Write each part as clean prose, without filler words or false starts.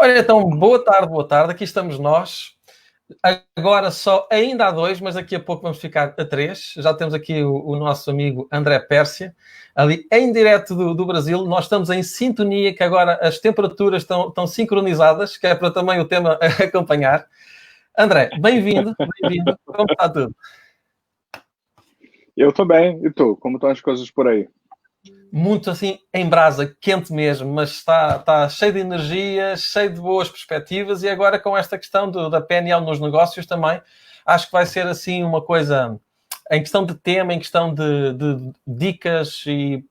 Olha, então, boa tarde, aqui estamos nós. Agora só ainda há dois, mas daqui a pouco vamos ficar a três. Já temos aqui o nosso amigo André Pérsia, ali em direto do Brasil. Nós estamos em sintonia, que agora as temperaturas estão sincronizadas, que é para também o tema acompanhar. André, bem-vindo, como está tudo? Eu estou bem, e tu? Como estão as coisas por aí? Muito assim em brasa, quente mesmo, mas está cheio de energia, cheio de boas perspectivas, e agora com esta questão da PNL nos negócios também, acho que vai ser assim uma coisa, em questão de tema, em questão de dicas e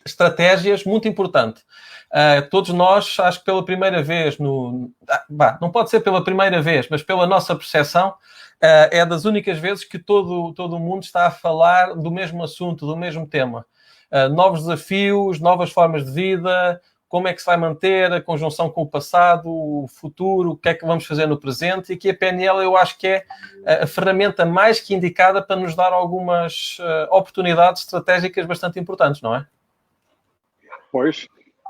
estratégias, muito importante. Todos nós, acho que pela primeira vez, não pode ser pela primeira vez, mas pela nossa percepção, é das únicas vezes que todo o mundo está a falar do mesmo assunto, do mesmo tema. Novos desafios, novas formas de vida, como é que se vai manter a conjunção com o passado, o futuro, o que é que vamos fazer no presente, e aqui a PNL eu acho que é a ferramenta mais que indicada para nos dar algumas oportunidades estratégicas bastante importantes, não é? Pois,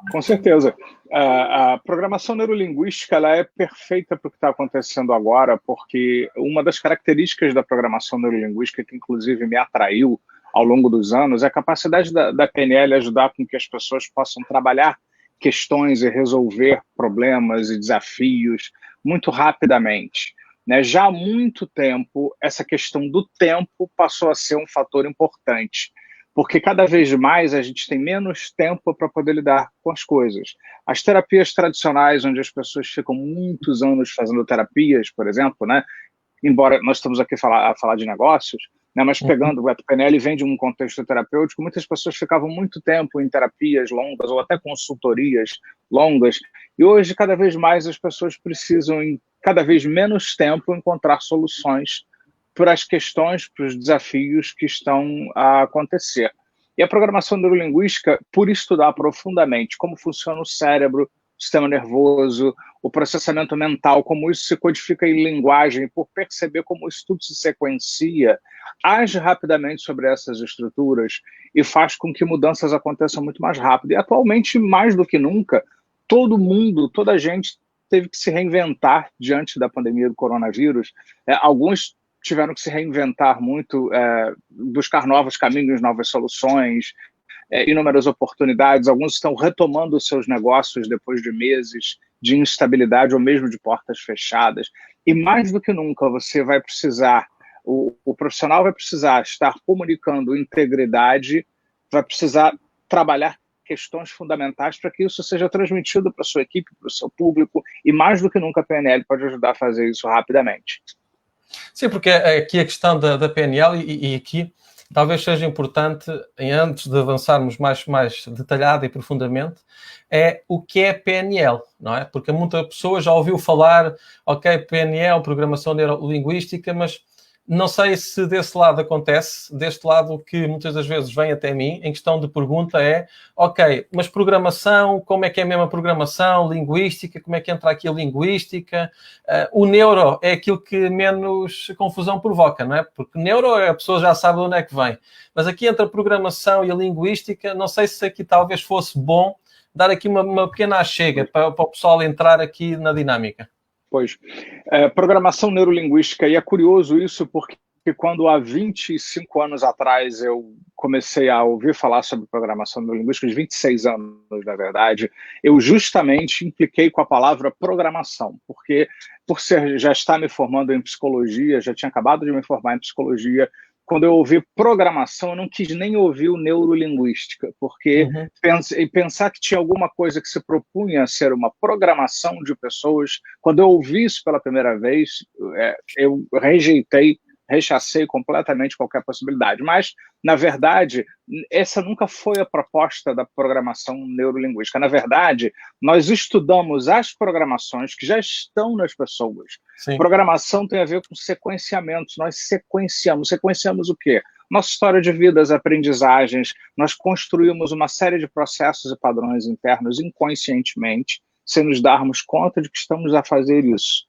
com certeza. A programação neurolinguística ela é perfeita para o que está acontecendo agora, porque uma das características da programação neurolinguística, que inclusive me atraiu ao longo dos anos, é a capacidade da PNL ajudar com que as pessoas possam trabalhar questões e resolver problemas e desafios muito rapidamente. Né? Já há muito tempo, essa questão do tempo passou a ser um fator importante, porque cada vez mais a gente tem menos tempo para poder lidar com as coisas. As terapias tradicionais, onde as pessoas ficam muitos anos fazendo terapias, por exemplo, né? Embora nós estamos aqui a falar de negócios, né, mas pegando o PNL vem de um contexto terapêutico, muitas pessoas ficavam muito tempo em terapias longas ou até consultorias longas, e hoje cada vez mais as pessoas precisam em cada vez menos tempo encontrar soluções para as questões, para os desafios que estão a acontecer. E a programação neurolinguística, por estudar profundamente como funciona o cérebro, o sistema nervoso, o processamento mental, como isso se codifica em linguagem, por perceber como isso tudo se sequencia, age rapidamente sobre essas estruturas e faz com que mudanças aconteçam muito mais rápido. E atualmente, mais do que nunca, todo mundo, toda a gente teve que se reinventar diante da pandemia do coronavírus. Alguns tiveram que se reinventar muito, buscar novos caminhos, novas soluções, inúmeras oportunidades. Alguns estão retomando os seus negócios depois de meses de instabilidade ou mesmo de portas fechadas. E mais do que nunca você vai precisar, o profissional vai precisar estar comunicando integridade, vai precisar trabalhar questões fundamentais para que isso seja transmitido para a sua equipe, para o seu público, e mais do que nunca a PNL pode ajudar a fazer isso rapidamente. Sim, porque aqui a questão da PNL e aqui talvez seja importante, antes de avançarmos mais detalhado e profundamente, é o que é PNL, não é? Porque muita pessoa já ouviu falar, ok, PNL, Programação Neurolinguística, mas não sei se desse lado acontece. Deste lado que muitas das vezes vem até mim, em questão de pergunta é, ok, mas programação, como é que é mesmo a programação, linguística, como é que entra aqui a linguística? O neuro é aquilo que menos confusão provoca, não é? Porque neuro a pessoa já sabe de onde é que vem. Mas aqui entre a programação e a linguística, não sei se aqui talvez fosse bom dar aqui uma pequena achega para o pessoal entrar aqui na dinâmica. Pois, programação neurolinguística, e é curioso isso porque quando há 25 anos atrás eu comecei a ouvir falar sobre programação neurolinguística, uns 26 anos, na verdade, eu justamente impliquei com a palavra programação, porque já estar me formando em psicologia, já tinha acabado de me formar em psicologia, quando eu ouvi programação, eu não quis nem ouvir o neurolinguística, porque pensar que tinha alguma coisa que se propunha a ser uma programação de pessoas, quando eu ouvi isso pela primeira vez, eu rechacei completamente qualquer possibilidade. Mas, na verdade, essa nunca foi a proposta da programação neurolinguística. Na verdade, nós estudamos as programações que já estão nas pessoas. Sim. Programação tem a ver com sequenciamentos. Nós sequenciamos o quê? Nossa história de vida, as aprendizagens, nós construímos uma série de processos e padrões internos inconscientemente, sem nos darmos conta de que estamos a fazer isso.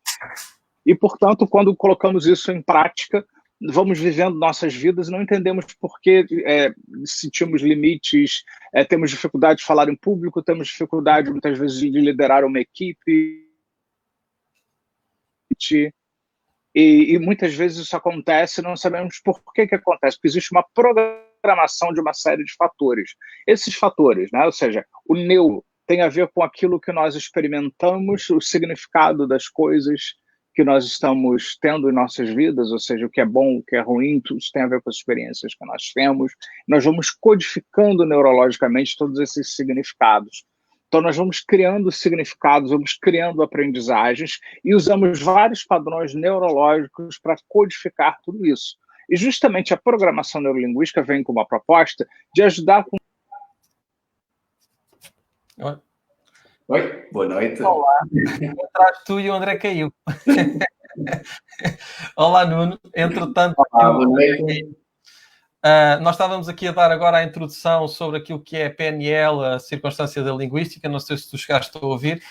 E, portanto, quando colocamos isso em prática, vamos vivendo nossas vidas e não entendemos por que sentimos limites, temos dificuldade de falar em público, temos dificuldade, muitas vezes, de liderar uma equipe, mente, e muitas vezes isso acontece e não sabemos por que acontece, porque existe uma programação de uma série de fatores. Esses fatores, né, ou seja, o neuro tem a ver com aquilo que nós experimentamos, o significado das coisas que nós estamos tendo em nossas vidas, ou seja, o que é bom, o que é ruim, tudo isso tem a ver com as experiências que nós temos. Nós vamos codificando neurologicamente todos esses significados. Então, nós vamos criando significados, vamos criando aprendizagens e usamos vários padrões neurológicos para codificar tudo isso. E justamente a programação neurolinguística vem com uma proposta de ajudar com... Oi, boa noite. Olá, atrás tu e o André caiu. Olá, Nuno. Entretanto, olá, boa noite. Nós estávamos aqui a dar agora a introdução sobre aquilo que é a PNL, a circunstância da linguística. Não sei se tu chegaste a ouvir.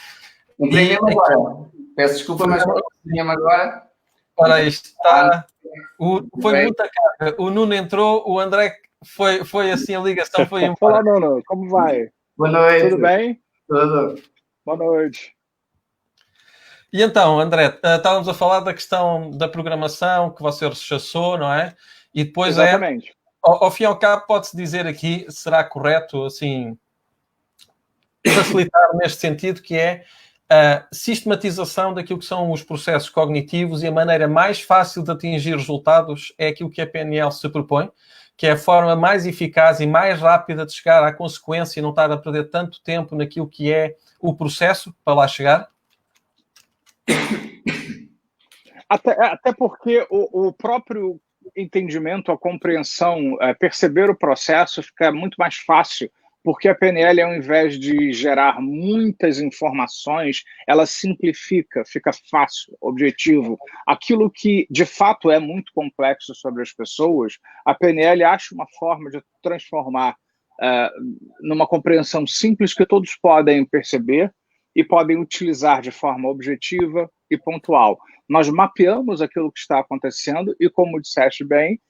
Entrei-me agora. Peço desculpa, mas entrei-me agora. Ora, aí está. Foi muita carga. O Nuno entrou, o André foi assim, a ligação foi embora. Olá, Nuno. Como vai? Boa noite. Tudo bem? Tudo. Boa noite. E então, André, estávamos a falar da questão da programação que você rechaçou, não é? E depois exatamente. Ao fim e ao cabo, pode-se dizer aqui, será correto, assim, facilitar neste sentido, que é a sistematização daquilo que são os processos cognitivos, e a maneira mais fácil de atingir resultados é aquilo que a PNL se propõe, que é a forma mais eficaz e mais rápida de chegar à consequência e não estar a perder tanto tempo naquilo que é o processo para lá chegar? Até porque o próprio entendimento, a compreensão, perceber o processo fica muito mais fácil, porque a PNL, ao invés de gerar muitas informações, ela simplifica, fica fácil, objetivo. Aquilo que, de fato, é muito complexo sobre as pessoas, a PNL acha uma forma de transformar numa compreensão simples que todos podem perceber e podem utilizar de forma objetiva e pontual. Nós mapeamos aquilo que está acontecendo e, como disseste bem,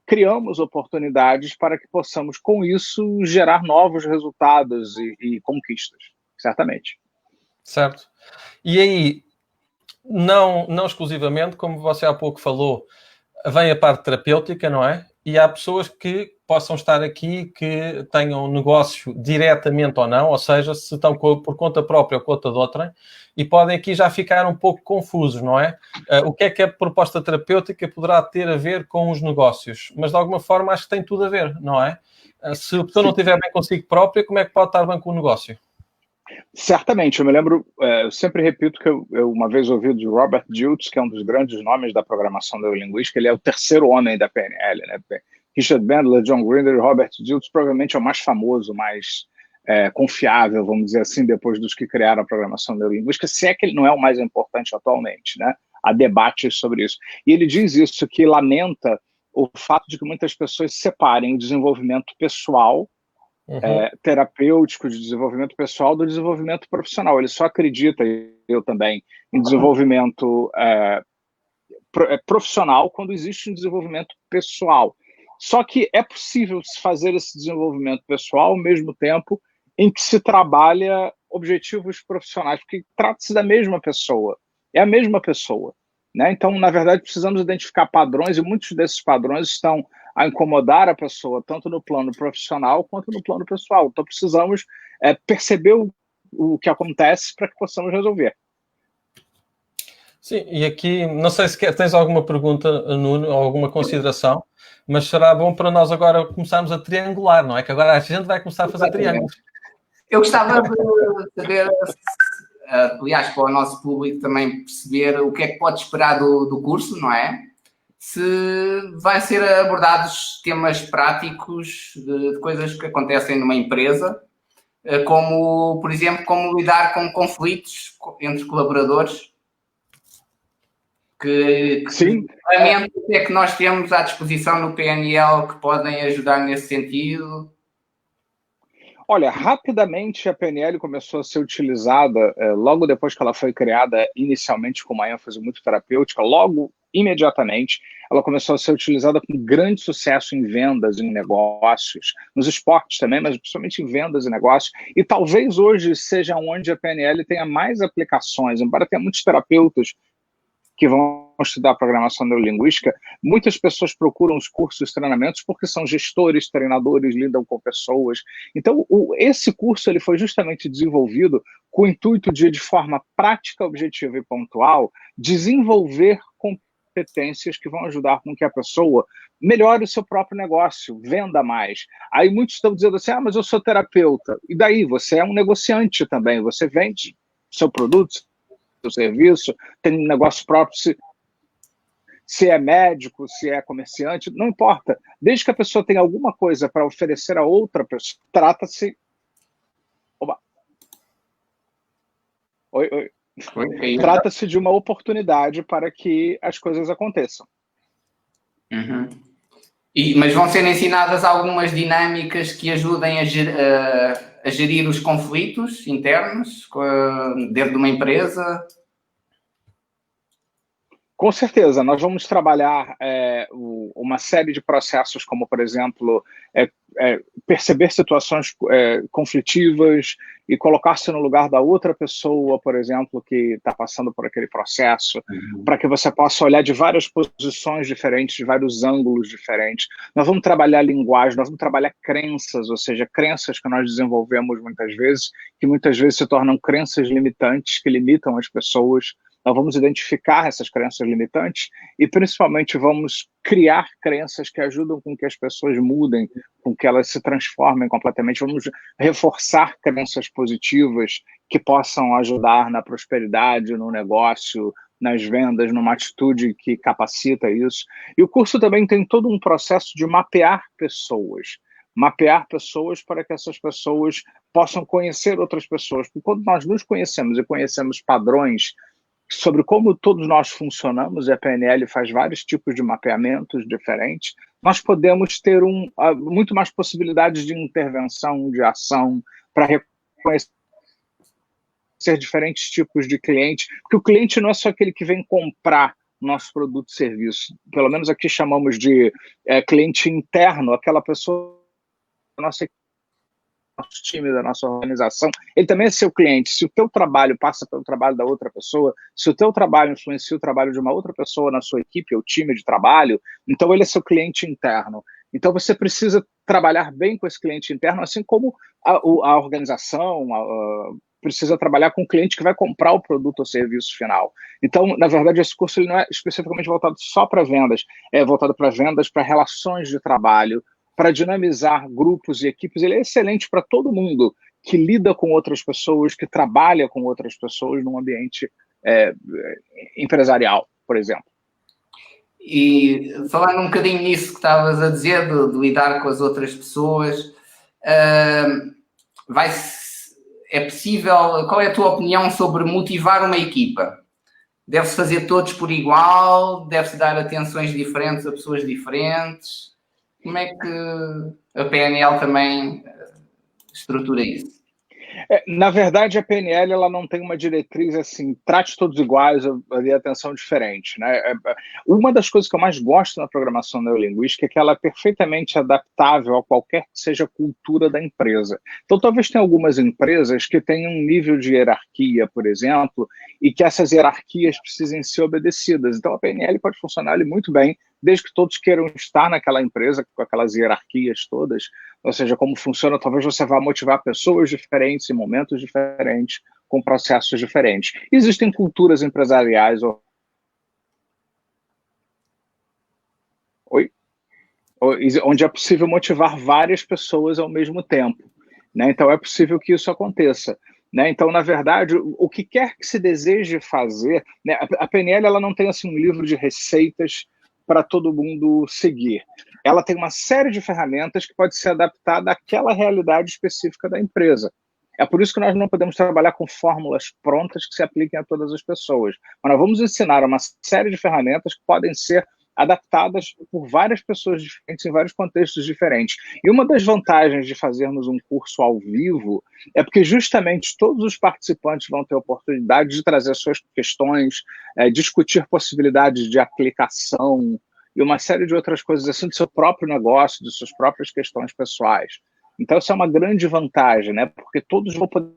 criamos oportunidades para que possamos, com isso, gerar novos resultados e conquistas, certamente. Certo. E aí, não exclusivamente, como você há pouco falou, vem a parte terapêutica, não é? E há pessoas que possam estar aqui que tenham negócio diretamente ou não, ou seja, se estão por conta própria ou conta de outra, e podem aqui já ficar um pouco confusos, não é? O que é a proposta terapêutica poderá ter a ver com os negócios? Mas de alguma forma acho que tem tudo a ver, não é? Se a pessoa não estiver bem consigo própria, como é que pode estar bem com o negócio? Certamente, eu me lembro, eu sempre repito que eu uma vez ouvi de Robert Dilts, que é um dos grandes nomes da programação neurolinguística, ele é o terceiro homem da PNL, né? Richard Bandler, John Grinder e Robert Dilts provavelmente é o mais famoso, mais confiável, vamos dizer assim, depois dos que criaram a programação neurolinguística, se é que ele não é o mais importante atualmente, né? Há debates sobre isso. E ele diz isso, que lamenta o fato de que muitas pessoas separem o desenvolvimento pessoal, terapêutico, de desenvolvimento pessoal, do desenvolvimento profissional. Ele só acredita, eu também, em desenvolvimento profissional quando existe um desenvolvimento pessoal. Só que é possível se fazer esse desenvolvimento pessoal ao mesmo tempo em que se trabalha objetivos profissionais, porque trata-se da mesma pessoa, é a mesma pessoa, né? Então, na verdade, precisamos identificar padrões, e muitos desses padrões estão a incomodar a pessoa, tanto no plano profissional quanto no plano pessoal. Então, precisamos perceber o que acontece para que possamos resolver. Sim, e aqui, não sei se tens alguma pergunta, Nuno, ou alguma consideração, mas será bom para nós agora começarmos a triangular, não é? Que agora a gente vai começar a fazer triângulos. Eu gostava de saber, aliás, para o nosso público também perceber o que é que pode esperar do curso, não é? Se vai ser abordados temas práticos de coisas que acontecem numa empresa, como, por exemplo, como lidar com conflitos entre colaboradores. Que ferramentas é que nós temos à disposição no PNL que podem ajudar nesse sentido? Olha, rapidamente a PNL começou a ser utilizada, logo depois que ela foi criada, inicialmente com uma ênfase muito terapêutica, logo, imediatamente, ela começou a ser utilizada com grande sucesso em vendas, em negócios, nos esportes também, mas principalmente em vendas e negócios, e talvez hoje seja onde a PNL tenha mais aplicações, embora tenha muitos terapeutas que vão estudar programação neurolinguística, muitas pessoas procuram os cursos e treinamentos porque são gestores, treinadores, lidam com pessoas. Então, esse curso ele foi justamente desenvolvido com o intuito de forma prática, objetiva e pontual, desenvolver competências que vão ajudar com que a pessoa melhore o seu próprio negócio, venda mais. Aí muitos estão dizendo assim, mas eu sou terapeuta. E daí? Você é um negociante também, você vende seu produto, seu serviço, tem um negócio próprio, se é médico, se é comerciante, não importa. Desde que a pessoa tenha alguma coisa para oferecer a outra pessoa, trata-se... Oi. Trata-se de uma oportunidade para que as coisas aconteçam. Uhum. Mas vão ser ensinadas algumas dinâmicas que ajudem a gerir os conflitos internos dentro de uma empresa? Com certeza, nós vamos trabalhar uma série de processos, como, por exemplo, perceber situações conflitivas e colocar-se no lugar da outra pessoa, por exemplo, que está passando por aquele processo, para que você possa olhar de várias posições diferentes, de vários ângulos diferentes. Nós vamos trabalhar linguagem, nós vamos trabalhar crenças, ou seja, crenças que nós desenvolvemos muitas vezes, que muitas vezes se tornam crenças limitantes, que limitam as pessoas. Nós vamos identificar essas crenças limitantes e, principalmente, vamos criar crenças que ajudam com que as pessoas mudem, com que elas se transformem completamente. Vamos reforçar crenças positivas que possam ajudar na prosperidade, no negócio, nas vendas, numa atitude que capacita isso. E o curso também tem todo um processo de mapear pessoas para que essas pessoas possam conhecer outras pessoas. Porque quando nós nos conhecemos e conhecemos padrões sobre como todos nós funcionamos, a PNL faz vários tipos de mapeamentos diferentes, nós podemos ter muito mais possibilidades de intervenção, de ação, para reconhecer diferentes tipos de clientes, porque o cliente não é só aquele que vem comprar nosso produto e serviço, pelo menos aqui chamamos de cliente interno, aquela pessoa da nossa equipe, nosso time, da nossa organização, ele também é seu cliente. Se o teu trabalho passa pelo trabalho da outra pessoa, se o teu trabalho influencia o trabalho de uma outra pessoa na sua equipe ou time de trabalho, então ele é seu cliente interno. Então você precisa trabalhar bem com esse cliente interno, assim como a organização precisa trabalhar com o cliente que vai comprar o produto ou serviço final. Então, na verdade, esse curso ele não é especificamente voltado só para vendas, é voltado para vendas, para relações de trabalho, para dinamizar grupos e equipes. Ele é excelente para todo mundo que lida com outras pessoas, que trabalha com outras pessoas num ambiente empresarial, por exemplo. E falando um bocadinho nisso que estavas a dizer, de lidar com as outras pessoas, é possível, qual é a tua opinião sobre motivar uma equipa? Deve-se fazer todos por igual? Deve-se dar atenções diferentes a pessoas diferentes? Como é que a PNL também estrutura isso? Na verdade, a PNL ela não tem uma diretriz assim, trate todos iguais ou dê atenção diferente, né? Uma das coisas que eu mais gosto na programação neurolinguística é que ela é perfeitamente adaptável a qualquer que seja a cultura da empresa. Então, talvez tenha algumas empresas que tenham um nível de hierarquia, por exemplo, e que essas hierarquias precisem ser obedecidas. Então, a PNL pode funcionar ali muito bem, desde que todos queiram estar naquela empresa, com aquelas hierarquias todas, ou seja, como funciona, talvez você vá motivar pessoas diferentes em momentos diferentes, com processos diferentes. Existem culturas empresariais onde é possível motivar várias pessoas ao mesmo tempo, né? Então, é possível que isso aconteça. Né? Então, na verdade, o que quer que se deseje fazer, né? A PNL ela não tem assim, um livro de receitas para todo mundo seguir. Ela tem uma série de ferramentas que pode ser adaptada àquela realidade específica da empresa. É por isso que nós não podemos trabalhar com fórmulas prontas que se apliquem a todas as pessoas. Mas nós vamos ensinar uma série de ferramentas que podem ser adaptadas por várias pessoas diferentes em vários contextos diferentes. E uma das vantagens de fazermos um curso ao vivo é porque justamente todos os participantes vão ter a oportunidade de trazer suas questões, discutir possibilidades de aplicação e uma série de outras coisas assim do seu próprio negócio, de suas próprias questões pessoais. Então, isso é uma grande vantagem, né? Porque todos vão poder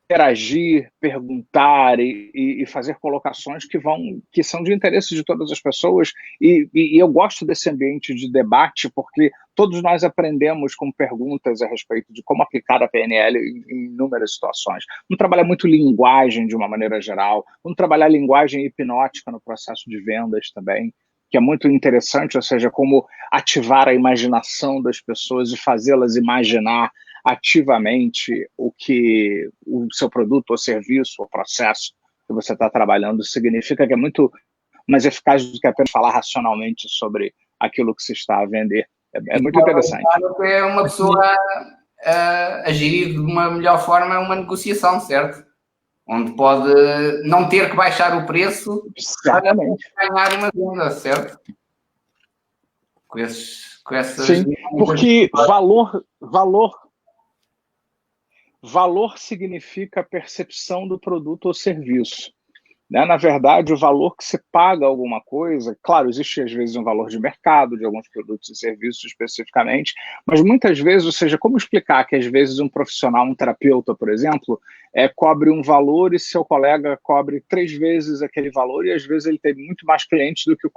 interagir, perguntar e fazer colocações que são de interesse de todas as pessoas, e eu gosto desse ambiente de debate, porque todos nós aprendemos com perguntas a respeito de como aplicar a PNL em inúmeras situações. Vamos trabalhar muito linguagem de uma maneira geral, vamos trabalhar linguagem hipnótica no processo de vendas também, que é muito interessante, ou seja, como ativar a imaginação das pessoas e fazê-las imaginar ativamente o que o seu produto ou serviço ou processo que você está trabalhando significa, que é muito mais eficaz do que apenas falar racionalmente sobre aquilo que se está a vender. É muito interessante. É uma pessoa a gerir de uma melhor forma uma negociação, certo? Onde pode não ter que baixar o preço para ganhar uma venda, certo? Com essas... Sim, porque valor significa a percepção do produto ou serviço. Né? Na verdade, o valor que se paga alguma coisa, claro, existe às vezes um valor de mercado de alguns produtos e serviços especificamente, mas muitas vezes, ou seja, como explicar que às vezes um profissional, um terapeuta, por exemplo, cobre um valor e seu colega cobre 3 vezes aquele valor, e às vezes ele tem muito mais clientes do que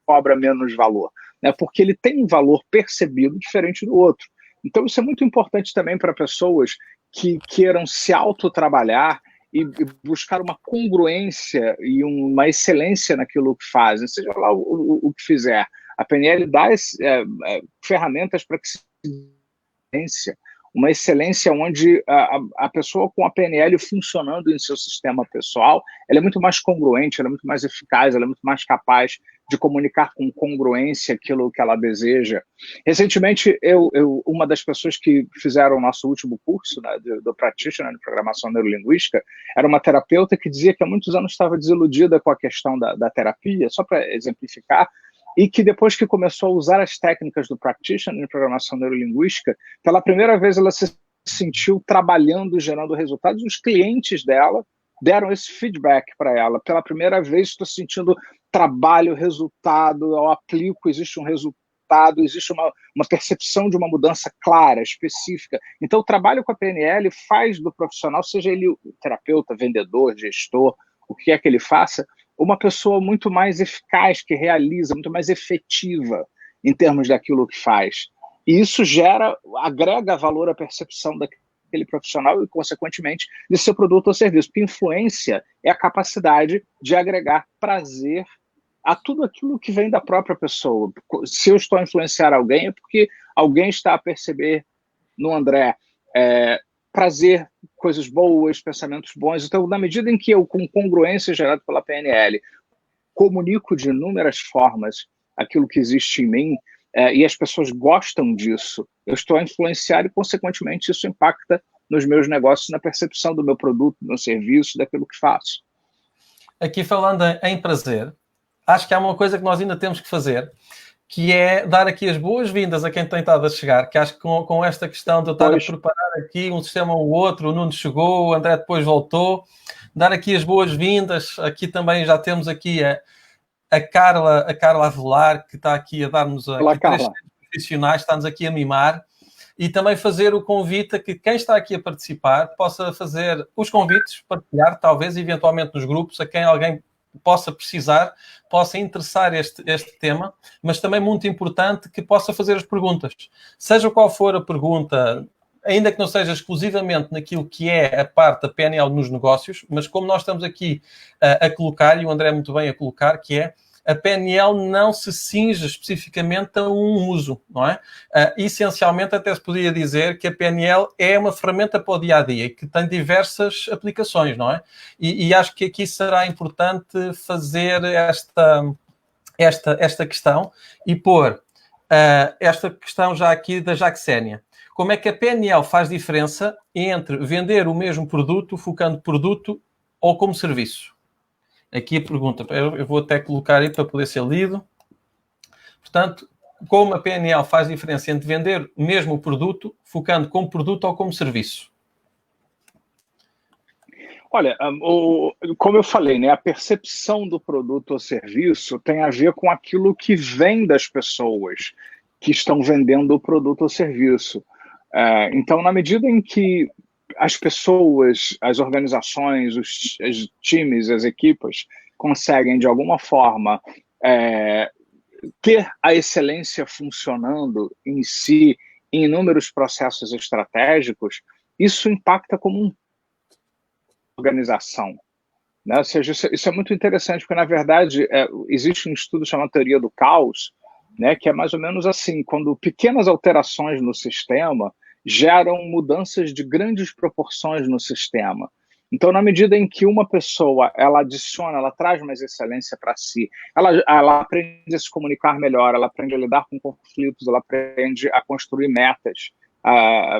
cobra menos valor, né? Porque ele tem um valor percebido diferente do outro. Então isso é muito importante também para pessoas que queiram se autotrabalhar e buscar uma congruência e uma excelência naquilo que fazem, seja lá o que fizer. A PNL dá ferramentas para que se uma excelência onde a pessoa com a PNL funcionando em seu sistema pessoal, ela é muito mais congruente, ela é muito mais eficaz, ela é muito mais capaz de comunicar com congruência aquilo que ela deseja. Recentemente, uma das pessoas que fizeram o nosso último curso, né, do Practitioner de Programação Neurolinguística, era uma terapeuta que dizia que há muitos anos estava desiludida com a questão da terapia, só para exemplificar, e que depois que começou a usar as técnicas do Practitioner de Programação Neurolinguística, pela primeira vez ela se sentiu trabalhando, gerando resultados, e os clientes dela deram esse feedback para ela. Pela primeira vez estou sentindo trabalho, resultado, eu aplico, existe um resultado, existe uma percepção de uma mudança clara, específica. Então o trabalho com a PNL faz do profissional, seja ele terapeuta, vendedor, gestor, o que é que ele faça, uma pessoa muito mais eficaz, que realiza, muito mais efetiva em termos daquilo que faz. E isso agrega valor à percepção daquele profissional e, consequentemente, de seu produto ou serviço. Porque influência é a capacidade de agregar prazer a tudo aquilo que vem da própria pessoa. Se eu estou a influenciar alguém, é porque alguém está a perceber no André prazer, coisas boas, pensamentos bons. Então, na medida em que eu, com congruência gerada pela PNL, comunico de inúmeras formas aquilo que existe em mim, e as pessoas gostam disso, eu estou a influenciar e, consequentemente, isso impacta nos meus negócios, na percepção do meu produto, do meu serviço, daquilo que faço. Aqui falando em prazer, acho que há uma coisa que nós ainda temos que fazer, que é dar aqui as boas-vindas a quem tem estado a chegar, que acho que com esta questão de eu estar a preparar aqui um sistema ou outro, o Nuno chegou, o André depois voltou, dar aqui as boas-vindas. Aqui também já temos aqui a Carla Avelar, que está aqui a dar-nos três profissionais, está-nos aqui a mimar, e também fazer o convite a que quem está aqui a participar possa fazer os convites, partilhar, talvez, eventualmente nos grupos, a quem alguém possa precisar, possa interessar este tema, mas também muito importante que possa fazer as perguntas. Seja qual for a pergunta, ainda que não seja exclusivamente naquilo que é a parte da PNL nos negócios, mas como nós estamos aqui a colocar, e o André muito bem a colocar, que é a PNL não se cinge especificamente a um uso, não é? Essencialmente, até se poderia dizer que a PNL é uma ferramenta para o dia-a-dia e que tem diversas aplicações, não é? E acho que aqui será importante fazer esta questão e pôr esta questão já aqui da Jaxénia. Como é que a PNL faz diferença entre vender o mesmo produto, focando produto ou como serviço? Aqui a pergunta, eu vou até colocar aí para poder ser lido. Portanto, como a PNL faz diferença entre vender mesmo o produto, focando como produto ou como serviço? Olha, como eu falei, né, a percepção do produto ou serviço tem a ver com aquilo que vem das pessoas que estão vendendo o produto ou serviço. Então, na medida em que as pessoas, as organizações, os times, as equipas conseguem, de alguma forma, ter a excelência funcionando em si, em inúmeros processos estratégicos, isso impacta como uma organização. Né? Ou seja, isso é muito interessante, porque, na verdade, existe um estudo chamado Teoria do Caos, né, que é mais ou menos assim, quando pequenas alterações no sistema geram mudanças de grandes proporções no sistema. Então, na medida em que uma pessoa ela adiciona, ela traz mais excelência para si, ela aprende a se comunicar melhor, ela aprende a lidar com conflitos, ela aprende a construir metas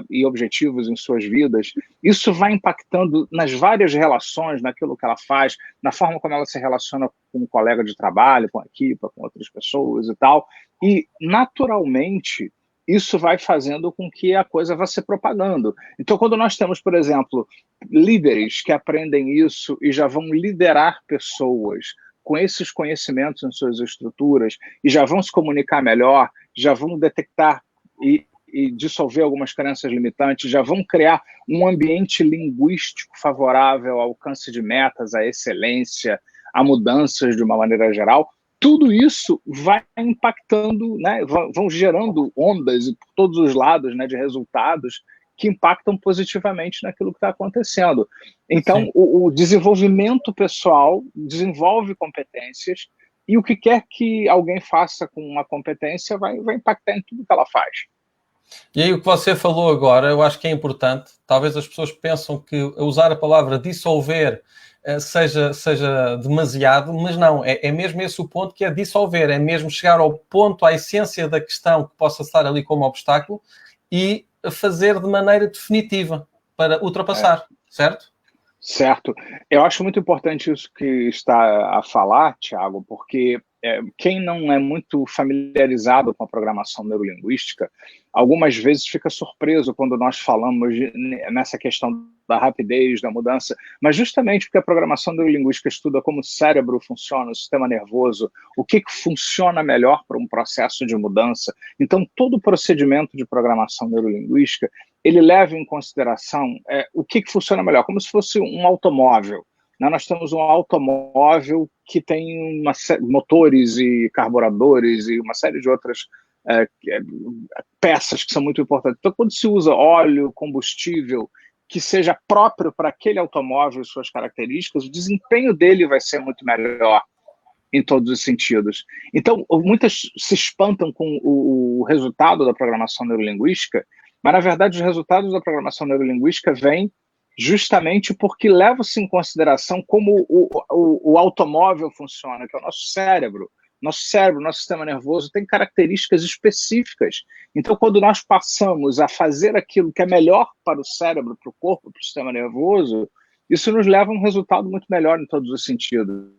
e objetivos em suas vidas, isso vai impactando nas várias relações, naquilo que ela faz, na forma como ela se relaciona com um colega de trabalho, com a equipe, com outras pessoas e tal, e naturalmente isso vai fazendo com que a coisa vá se propagando. Então, quando nós temos, por exemplo, líderes que aprendem isso e já vão liderar pessoas com esses conhecimentos em suas estruturas e já vão se comunicar melhor, já vão detectar e dissolver algumas crenças limitantes, já vão criar um ambiente linguístico favorável ao alcance de metas, à excelência, a mudanças de uma maneira geral, tudo isso vai impactando, né, vão gerando ondas por todos os lados, né, de resultados que impactam positivamente naquilo que está acontecendo. Então, o desenvolvimento pessoal desenvolve competências e o que quer que alguém faça com uma competência vai impactar em tudo que ela faz. E aí o que você falou agora, eu acho que é importante. Talvez as pessoas pensam que usar a palavra dissolver seja demasiado, mas não, é mesmo esse o ponto, que é dissolver, é mesmo chegar ao ponto, à essência da questão que possa estar ali como obstáculo e fazer de maneira definitiva para ultrapassar, certo? Certo. Eu acho muito importante isso que está a falar, Thiago, porque quem não é muito familiarizado com a programação neurolinguística, algumas vezes fica surpreso quando nós falamos nessa questão da rapidez, da mudança, mas justamente porque a programação neurolinguística estuda como o cérebro funciona, o sistema nervoso, o que funciona melhor para um processo de mudança. Então, todo o procedimento de programação neurolinguística, ele leva em consideração o que funciona melhor, como se fosse um automóvel. Nós temos um automóvel que tem motores e carburadores e uma série de outras peças que são muito importantes. Então, quando se usa óleo, combustível, que seja próprio para aquele automóvel e suas características, o desempenho dele vai ser muito melhor em todos os sentidos. Então, muitas se espantam com o resultado da programação neurolinguística, mas, na verdade, os resultados da programação neurolinguística vêm justamente porque leva-se em consideração como o automóvel funciona, que é o nosso cérebro. Nosso cérebro, nosso sistema nervoso tem características específicas. Então, quando nós passamos a fazer aquilo que é melhor para o cérebro, para o corpo, para o sistema nervoso, isso nos leva a um resultado muito melhor em todos os sentidos.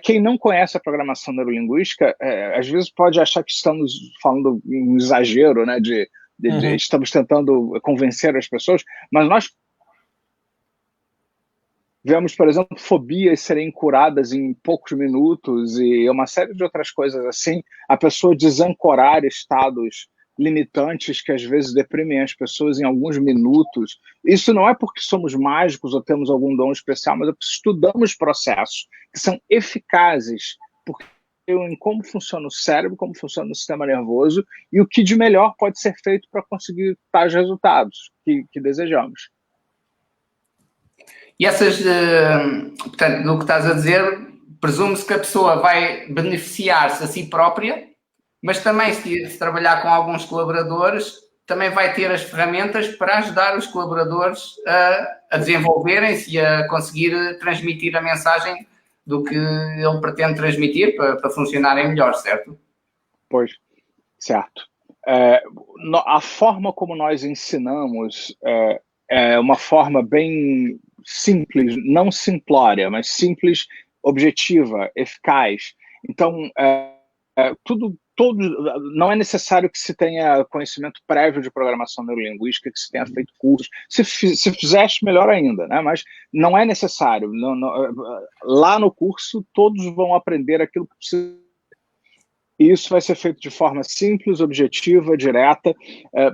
Quem não conhece a programação neurolinguística, às vezes pode achar que estamos falando em um exagero, né, estamos tentando convencer as pessoas, mas nós vemos, por exemplo, fobias serem curadas em poucos minutos e uma série de outras coisas assim, a pessoa desancorar estados limitantes que às vezes deprimem as pessoas em alguns minutos. Isso não é porque somos mágicos ou temos algum dom especial, mas é porque estudamos processos que são eficazes porque em como funciona o cérebro, como funciona o sistema nervoso e o que de melhor pode ser feito para conseguir tais resultados que desejamos. E essas, portanto, do que estás a dizer, presume-se que a pessoa vai beneficiar-se a si própria, mas também se trabalhar com alguns colaboradores, também vai ter as ferramentas para ajudar os colaboradores a desenvolverem-se e a conseguir transmitir a mensagem do que ele pretende transmitir para funcionarem melhor, certo? Pois, certo. A forma como nós ensinamos é uma forma bem simples, não simplória, mas simples, objetiva, eficaz. Então, não é necessário que se tenha conhecimento prévio de programação neurolinguística, que se tenha feito cursos. Se fizesse, melhor ainda, né? Mas não é necessário. Lá no curso, todos vão aprender aquilo que precisa. E isso vai ser feito de forma simples, objetiva, direta.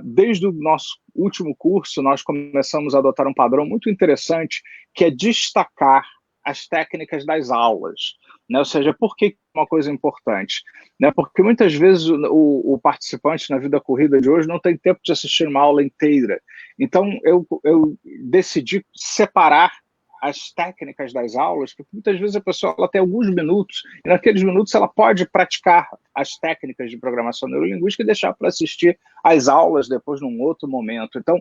Desde o nosso último curso, nós começamos a adotar um padrão muito interessante, que é destacar as técnicas das aulas. Né? Ou seja, por que é uma coisa importante? Né? Porque muitas vezes o participante na vida corrida de hoje não tem tempo de assistir uma aula inteira. Então, eu decidi separar as técnicas das aulas, porque muitas vezes a pessoa ela tem alguns minutos, e naqueles minutos ela pode praticar as técnicas de programação neurolinguística e deixar para assistir às aulas depois num outro momento. Então,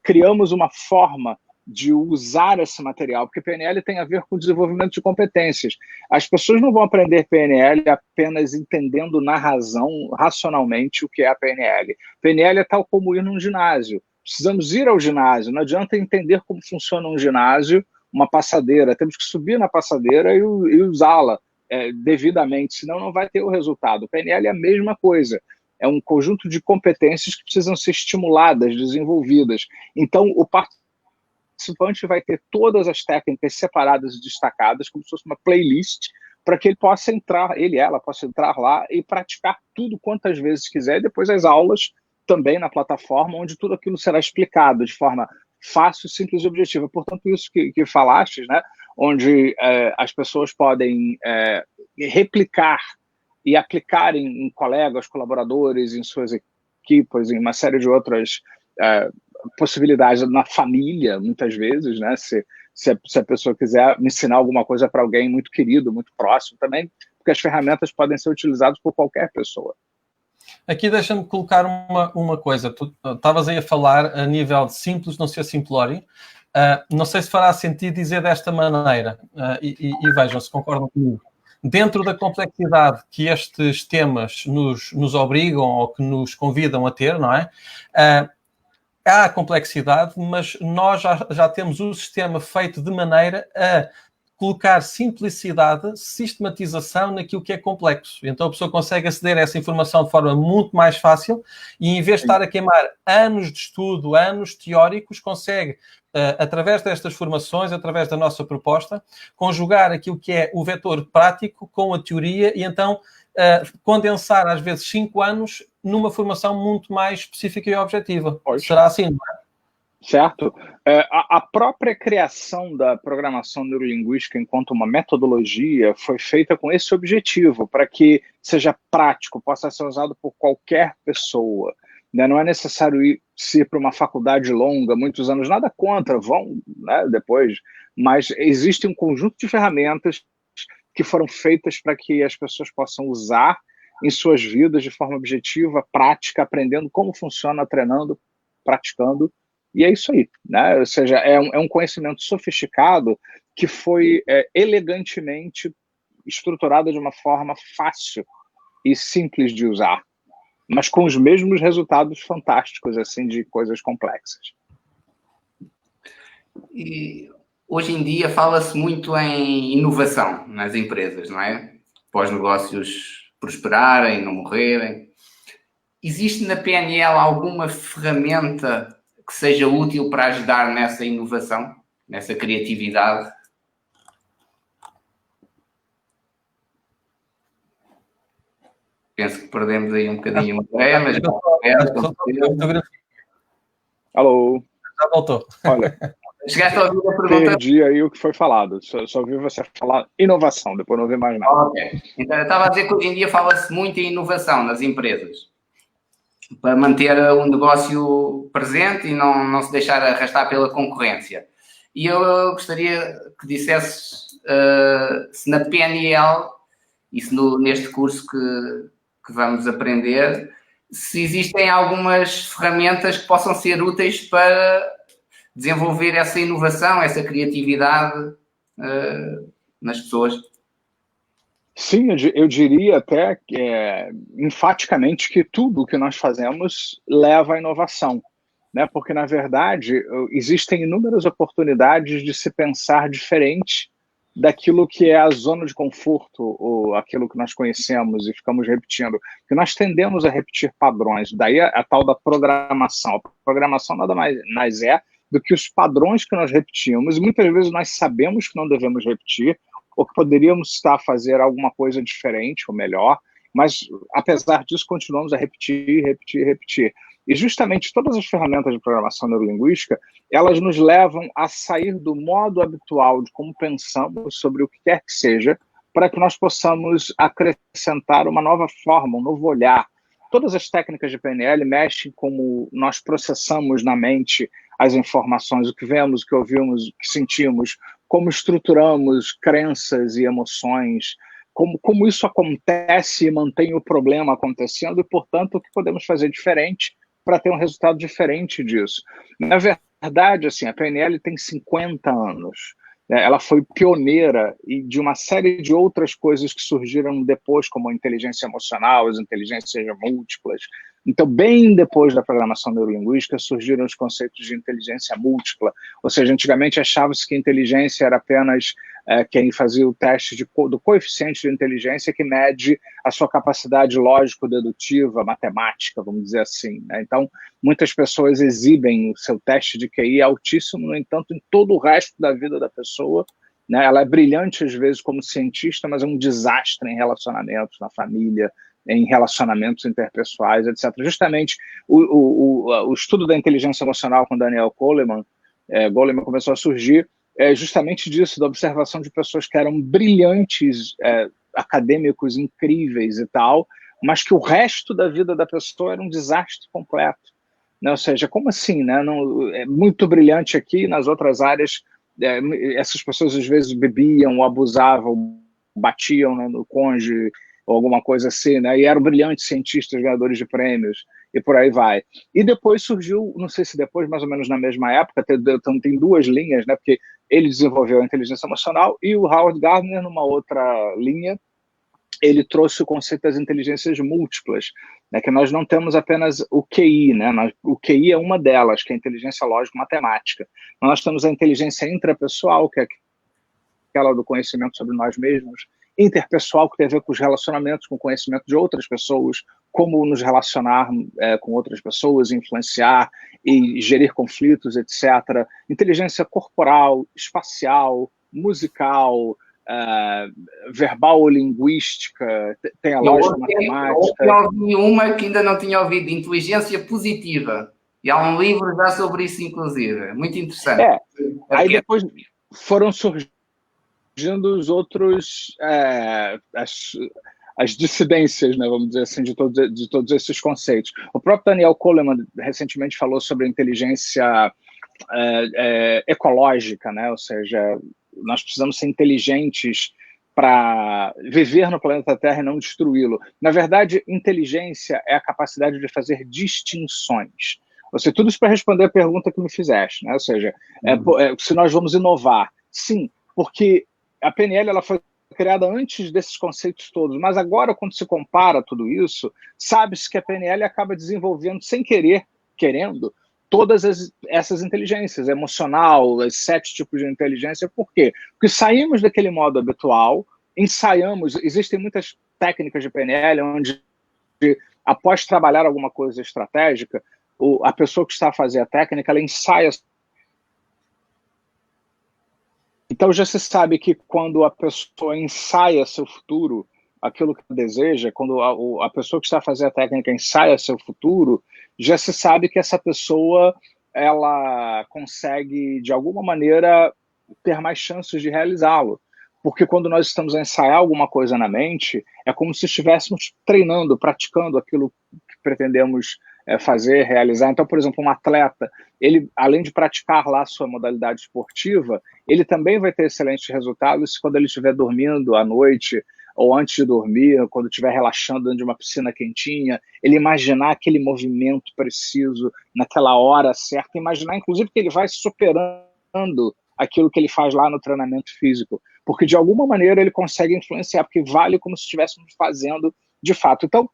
criamos uma forma de usar esse material, porque PNL tem a ver com o desenvolvimento de competências. As pessoas não vão aprender PNL apenas entendendo na razão, racionalmente, o que é a PNL. PNL é tal como ir num ginásio. Precisamos ir ao ginásio, não adianta entender como funciona um ginásio, uma passadeira, temos que subir na passadeira e usá-la devidamente, senão não vai ter o resultado. O PNL é a mesma coisa, é um conjunto de competências que precisam ser estimuladas, desenvolvidas. Então, o participante vai ter todas as técnicas separadas e destacadas, como se fosse uma playlist, para que ele possa entrar, ela possa entrar lá e praticar tudo quantas vezes quiser, e depois as aulas também na plataforma, onde tudo aquilo será explicado de forma fácil, simples e objetiva. Portanto, isso que falaste, né, onde as pessoas podem replicar e aplicar em colegas, colaboradores, em suas equipes, em uma série de outras possibilidades na família, muitas vezes, né, se a pessoa quiser ensinar alguma coisa para alguém muito querido, muito próximo também, porque as ferramentas podem ser utilizadas por qualquer pessoa. Aqui deixa-me colocar uma coisa. Tu estavas aí a falar a nível de simples, não ser simplório. Não sei se fará sentido dizer desta maneira. E vejam se concordam comigo. Dentro da complexidade que estes temas nos obrigam ou que nos convidam a ter, não é? Há a complexidade, mas nós já temos o sistema feito de maneira a colocar simplicidade, sistematização naquilo que é complexo. Então a pessoa consegue aceder a essa informação de forma muito mais fácil e em vez de estar a queimar anos de estudo, anos teóricos, consegue, através destas formações, através da nossa proposta, conjugar aquilo que é o vetor prático com a teoria e então condensar às vezes 5 anos numa formação muito mais específica e objetiva. Pois. Será assim, não é? Certo. A própria criação da programação neurolinguística enquanto uma metodologia foi feita com esse objetivo, para que seja prático, possa ser usado por qualquer pessoa. Né? Não é necessário ir para uma faculdade longa, muitos anos, nada contra, vão, né, depois, mas existe um conjunto de ferramentas que foram feitas para que as pessoas possam usar em suas vidas de forma objetiva, prática, aprendendo como funciona, treinando, praticando. E é isso aí, né? Ou seja, é um conhecimento sofisticado que foi elegantemente estruturado de uma forma fácil e simples de usar, mas com os mesmos resultados fantásticos, assim, de coisas complexas. E hoje em dia fala-se muito em inovação nas empresas, não é? Para os negócios prosperarem, não morrerem. Existe na PNL alguma ferramenta que seja útil para ajudar nessa inovação, nessa criatividade? Penso que perdemos aí um bocadinho uma ideia, mas... Alô? Já voltou. Olha, chegaste a ouvir a pergunta? Perdi aí o que foi falado. Só ouvi você falar inovação, depois não ouvi mais nada. Ok. Então, eu estava a dizer que hoje em dia fala-se muito em inovação nas empresas, para manter um negócio presente e não se deixar arrastar pela concorrência. E eu gostaria que dissesses se na PNL, e se neste curso que vamos aprender, se existem algumas ferramentas que possam ser úteis para desenvolver essa inovação, essa criatividade nas pessoas. Sim, eu diria até enfaticamente que tudo que nós fazemos leva à inovação, né? Porque, na verdade, existem inúmeras oportunidades de se pensar diferente daquilo que é a zona de conforto, ou aquilo que nós conhecemos e ficamos repetindo, que nós tendemos a repetir padrões, daí a tal da programação. A programação nada mais é do que os padrões que nós repetimos, e muitas vezes nós sabemos que não devemos repetir, ou que poderíamos estar a fazer alguma coisa diferente ou melhor, mas, apesar disso, continuamos a repetir, repetir, repetir. E justamente todas as ferramentas de programação neurolinguística, elas nos levam a sair do modo habitual de como pensamos sobre o que quer que seja, para que nós possamos acrescentar uma nova forma, um novo olhar. Todas as técnicas de PNL mexem como nós processamos na mente as informações, o que vemos, o que ouvimos, o que sentimos, como estruturamos crenças e emoções, como isso acontece e mantém o problema acontecendo e, portanto, o que podemos fazer diferente para ter um resultado diferente disso. Na verdade, assim, a PNL tem 50 anos. Ela foi pioneira de uma série de outras coisas que surgiram depois, como a inteligência emocional, as inteligências múltiplas. Então, bem depois da programação neurolinguística, surgiram os conceitos de inteligência múltipla. Ou seja, antigamente achava-se que inteligência era apenas quem fazia o teste do coeficiente de inteligência que mede a sua capacidade lógico-dedutiva, matemática, vamos dizer assim, né? Então, muitas pessoas exibem o seu teste de QI altíssimo, no entanto, em todo o resto da vida da pessoa, né? Ela é brilhante, às vezes, como cientista, mas é um desastre em relacionamentos, na família, em relacionamentos interpessoais, etc. Justamente o estudo da inteligência emocional com Daniel Goleman começou a surgir justamente disso, da observação de pessoas que eram brilhantes, acadêmicos incríveis e tal, mas que o resto da vida da pessoa era um desastre completo. Né? Ou seja, como assim? Né? Não, é muito brilhante aqui, nas outras áreas, essas pessoas às vezes bebiam, ou abusavam, batiam, né, no cônjuge, ou alguma coisa assim, né? E eram brilhantes cientistas, ganhadores de prêmios, e por aí vai. E depois surgiu, não sei se depois, mais ou menos na mesma época, tem duas linhas, né? Porque ele desenvolveu a inteligência emocional e o Howard Gardner, numa outra linha, ele trouxe o conceito das inteligências múltiplas, né? Que nós não temos apenas o QI, né? O QI é uma delas, que é a inteligência lógico-matemática. Nós temos a inteligência intrapessoal, que é aquela do conhecimento sobre nós mesmos, interpessoal, que tem a ver com os relacionamentos, com o conhecimento de outras pessoas, como nos relacionar com outras pessoas, influenciar e gerir conflitos, etc. Inteligência corporal, espacial, musical, verbal ou linguística, tem a lógica matemática. Eu ouvi uma que ainda não tinha ouvido, inteligência positiva. E há um livro já sobre isso, inclusive. Muito interessante. Aí depois foram surgindo os outros, as dissidências, né, vamos dizer assim, de todos esses conceitos. O próprio Daniel Goleman recentemente falou sobre a inteligência ecológica, né, ou seja, nós precisamos ser inteligentes para viver no planeta Terra e não destruí-lo. Na verdade, inteligência é a capacidade de fazer distinções. Ou seja, tudo isso para responder a pergunta que me fizeste, né? Ou seja, se nós vamos inovar. Sim, porque a PNL ela foi criada antes desses conceitos todos, mas agora, quando se compara tudo isso, sabe-se que a PNL acaba desenvolvendo, sem querer, querendo, todas essas inteligências, emocional, os 7 tipos de inteligência. Por quê? Porque saímos daquele modo habitual, ensaiamos, existem muitas técnicas de PNL onde, após trabalhar alguma coisa estratégica, a pessoa que está a fazer a técnica, ela ensaia. Então já se sabe que quando a pessoa ensaia seu futuro, aquilo que deseja, quando a pessoa que está a fazer a técnica ensaia seu futuro, já se sabe que essa pessoa ela consegue, de alguma maneira, ter mais chances de realizá-lo. Porque quando nós estamos a ensaiar alguma coisa na mente, é como se estivéssemos treinando, praticando aquilo que pretendemos fazer, realizar. Então, por exemplo, um atleta, ele, além de praticar lá a sua modalidade esportiva, ele também vai ter excelentes resultados quando ele estiver dormindo à noite, ou antes de dormir, quando estiver relaxando dentro de uma piscina quentinha, ele imaginar aquele movimento preciso, naquela hora certa, imaginar, inclusive, que ele vai superando aquilo que ele faz lá no treinamento físico, porque de alguma maneira ele consegue influenciar, porque vale como se estivéssemos fazendo de fato. Então,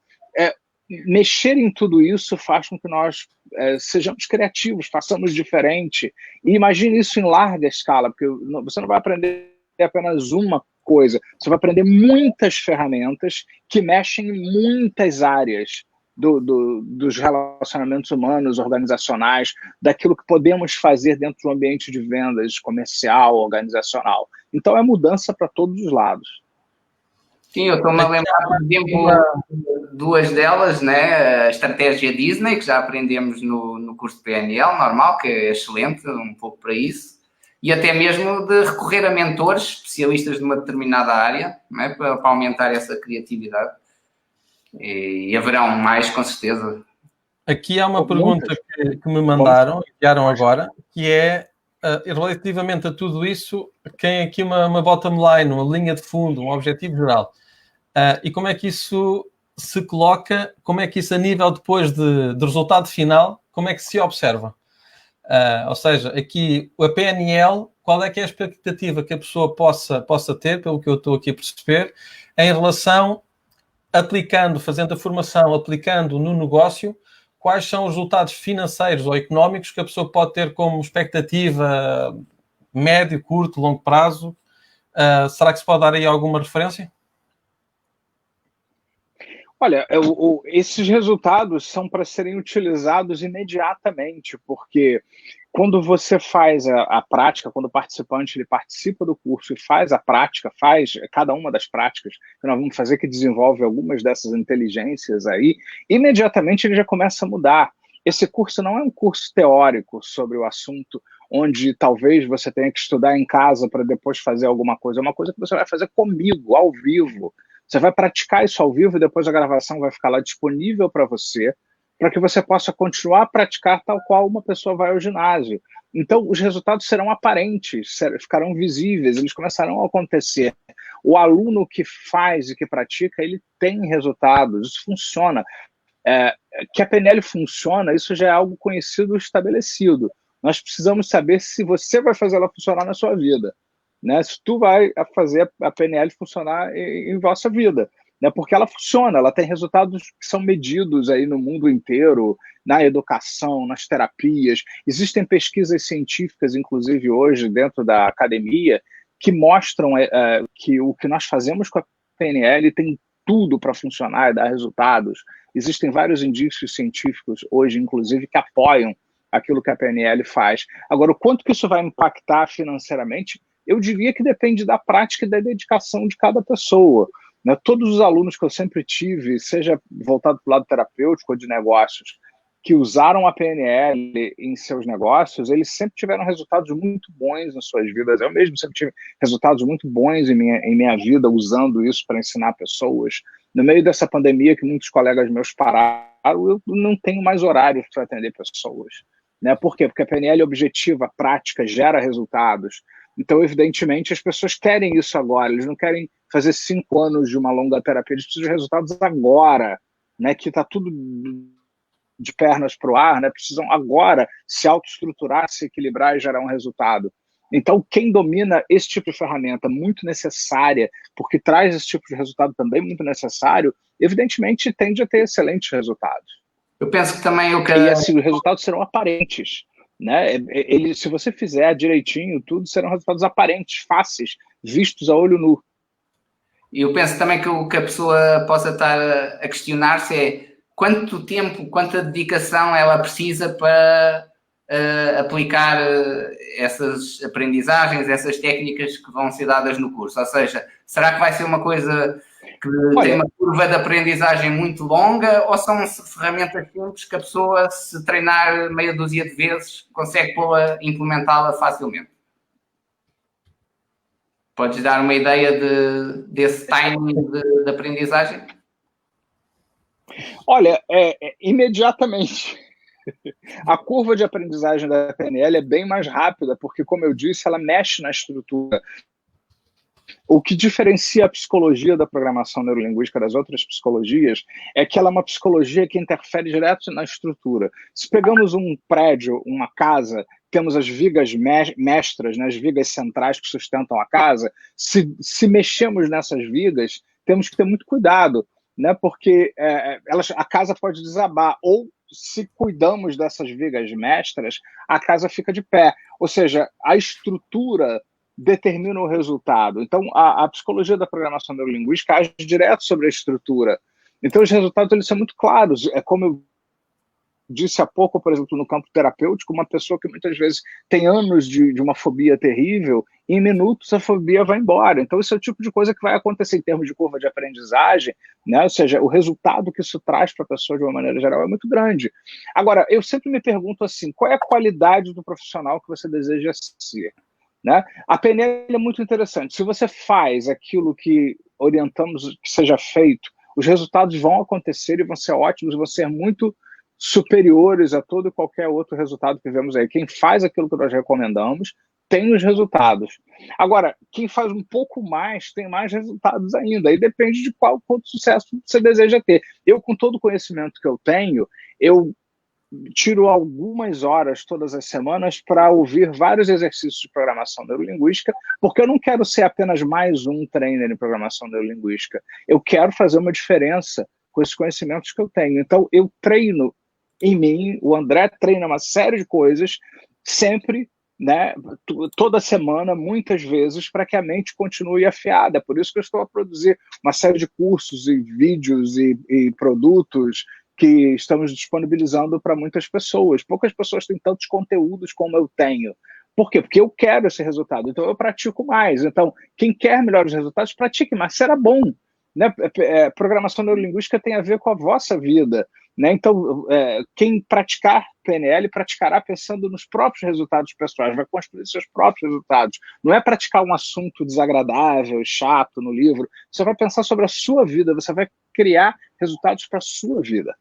mexer em tudo isso faz com que nós sejamos criativos, façamos diferente, e imagine isso em larga escala, porque você não vai aprender apenas uma coisa, você vai aprender muitas ferramentas que mexem em muitas áreas dos relacionamentos humanos, organizacionais, daquilo que podemos fazer dentro do ambiente de vendas, comercial, organizacional. Então é mudança para todos os lados. Sim, eu estou-me a lembrar, por exemplo, duas delas, né? A estratégia Disney, que já aprendemos no curso de PNL, normal, que é excelente, um pouco para isso, e até mesmo de recorrer a mentores, especialistas de uma determinada área, né? Para aumentar essa criatividade. E haverão mais, com certeza. Aqui há uma pergunta que me mandaram, enviaram agora, que é, relativamente a tudo isso, tem aqui uma bottom line, uma linha de fundo, um objetivo geral. E como é que isso se coloca, como é que isso a nível depois de resultado final, como é que se observa? Ou seja, aqui a PNL, qual é que é a expectativa que a pessoa possa ter, pelo que eu estou aqui a perceber, em relação, fazendo a formação, aplicando no negócio, quais são os resultados financeiros ou económicos que a pessoa pode ter como expectativa médio, curto, longo prazo? Será que se pode dar aí alguma referência? Olha, esses resultados são para serem utilizados imediatamente, porque quando você faz a prática, quando o participante ele participa do curso e faz a prática, faz cada uma das práticas que nós vamos fazer, que desenvolve algumas dessas inteligências aí, imediatamente ele já começa a mudar. Esse curso não é um curso teórico sobre o assunto, onde talvez você tenha que estudar em casa para depois fazer alguma coisa. É uma coisa que você vai fazer comigo, ao vivo. Você vai praticar isso ao vivo e depois a gravação vai ficar lá disponível para você que possa continuar a praticar tal qual uma pessoa vai ao ginásio. Então, os resultados serão aparentes, ficarão visíveis, eles começarão a acontecer. O aluno que faz e que pratica, ele tem resultados, isso funciona. Que a PNL funciona, isso já é algo conhecido e estabelecido. Nós precisamos saber se você vai fazer ela funcionar na sua vida. Né? Se tu vai fazer a PNL funcionar em vossa vida, né? Porque ela funciona, ela tem resultados que são medidos aí no mundo inteiro, na educação, nas terapias. Existem pesquisas científicas, inclusive hoje, dentro da academia, que mostram que o que nós fazemos com a PNL tem tudo para funcionar e dar resultados. Existem vários indícios científicos hoje, inclusive, que apoiam aquilo que a PNL faz. Agora, o quanto que isso vai impactar financeiramente, eu diria que depende da prática e da dedicação de cada pessoa. Né? Todos os alunos que eu sempre tive, seja voltado para o lado terapêutico ou de negócios, que usaram a PNL em seus negócios, eles sempre tiveram resultados muito bons em suas vidas. Eu mesmo sempre tive resultados muito bons em minha vida usando isso para ensinar pessoas. No meio dessa pandemia que muitos colegas meus pararam, eu não tenho mais horário para atender pessoas. Né? Por quê? Porque a PNL é objetiva, prática, gera resultados. Então, evidentemente, as pessoas querem isso agora, eles não querem fazer 5 anos de uma longa terapia, eles precisam de resultados agora, né? Que está tudo de pernas para o ar, né? Precisam agora se autoestruturar, se equilibrar e gerar um resultado. Então, quem domina esse tipo de ferramenta muito necessária, porque traz esse tipo de resultado também muito necessário, evidentemente tende a ter excelentes resultados. Eu penso que também E assim, os resultados serão aparentes. Né? Se você fizer direitinho, tudo serão resultados aparentes, fáceis, vistos a olho nu. E eu penso também que o que a pessoa possa estar a questionar-se é quanto tempo, quanta dedicação ela precisa para aplicar essas aprendizagens, essas técnicas que vão ser dadas no curso. Ou seja, será que vai ser uma coisa que tem uma curva de aprendizagem muito longa ou são ferramentas simples que a pessoa, se treinar meia dúzia de vezes, consegue implementá-la facilmente? Podes dar uma ideia desse timing de aprendizagem? Olha, imediatamente. A curva de aprendizagem da PNL é bem mais rápida, porque, como eu disse, ela mexe na estrutura. O que diferencia a psicologia da programação neurolinguística das outras psicologias é que ela é uma psicologia que interfere direto na estrutura. Se pegamos um prédio, uma casa, temos as vigas mestras, né, as vigas centrais que sustentam a casa, se mexemos nessas vigas, temos que ter muito cuidado, né, porque a casa pode desabar, ou se cuidamos dessas vigas mestras, a casa fica de pé. Ou seja, a estrutura determina o resultado. Então, a psicologia da programação neurolinguística age direto sobre a estrutura. Então, os resultados eles são muito claros. É como eu disse há pouco, por exemplo, no campo terapêutico, uma pessoa que muitas vezes tem anos de uma fobia terrível, em minutos a fobia vai embora. Então, isso é o tipo de coisa que vai acontecer em termos de curva de aprendizagem, né? Ou seja, o resultado que isso traz para a pessoa de uma maneira geral é muito grande. Agora, eu sempre me pergunto assim, qual é a qualidade do profissional que você deseja ser? Né? A PNL é muito interessante. Se você faz aquilo que orientamos que seja feito, os resultados vão acontecer e vão ser ótimos, vão ser muito superiores a todo e qualquer outro resultado que vemos aí. Quem faz aquilo que nós recomendamos tem os resultados. Agora, quem faz um pouco mais tem mais resultados ainda. Aí depende de quanto sucesso você deseja ter. Eu, com todo o conhecimento que eu tenho, eu tiro algumas horas todas as semanas para ouvir vários exercícios de programação neurolinguística, porque eu não quero ser apenas mais um trainer em programação neurolinguística. Eu quero fazer uma diferença com esses conhecimentos que eu tenho. Então, eu treino em mim, o André treina uma série de coisas, sempre, né, toda semana, muitas vezes, para que a mente continue afiada. É por isso que eu estou a produzir uma série de cursos e vídeos e produtos que estamos disponibilizando para muitas pessoas. Poucas pessoas têm tantos conteúdos como eu tenho. Por quê? Porque eu quero esse resultado, então eu pratico mais. Então, quem quer melhores resultados, pratique mais, será bom. Né? Programação neurolinguística tem a ver com a vossa vida. Né? Então, quem praticar PNL, praticará pensando nos próprios resultados pessoais, vai construir seus próprios resultados. Não é praticar um assunto desagradável, chato no livro, você vai pensar sobre a sua vida, você vai criar resultados para a sua vida.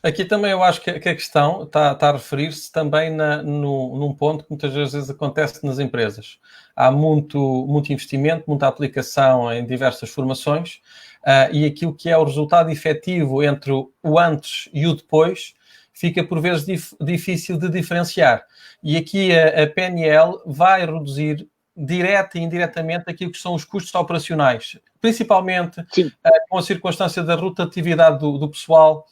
Aqui também eu acho que a questão está a referir-se também num ponto que muitas vezes acontece nas empresas. Há muito investimento, muita aplicação em diversas formações e aquilo que é o resultado efetivo entre o antes e o depois fica por vezes difícil de diferenciar. E aqui a PNL vai reduzir direta e indiretamente aquilo que são os custos operacionais, principalmente com a circunstância da rotatividade do pessoal,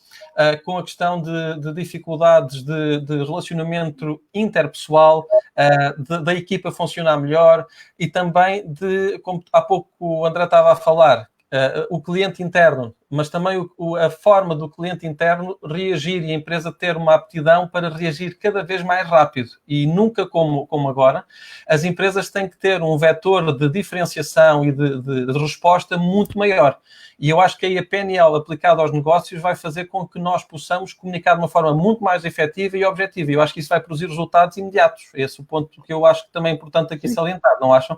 com a questão de dificuldades de relacionamento interpessoal, da equipa funcionar melhor e também como há pouco o André estava a falar, o cliente interno, mas também a forma do cliente interno reagir e a empresa ter uma aptidão para reagir cada vez mais rápido. E nunca como agora, as empresas têm que ter um vetor de diferenciação e de resposta muito maior. E eu acho que aí a PNL aplicada aos negócios vai fazer com que nós possamos comunicar de uma forma muito mais efetiva e objetiva. E eu acho que isso vai produzir resultados imediatos. Esse é o ponto que eu acho que também é importante aqui salientar, não acham?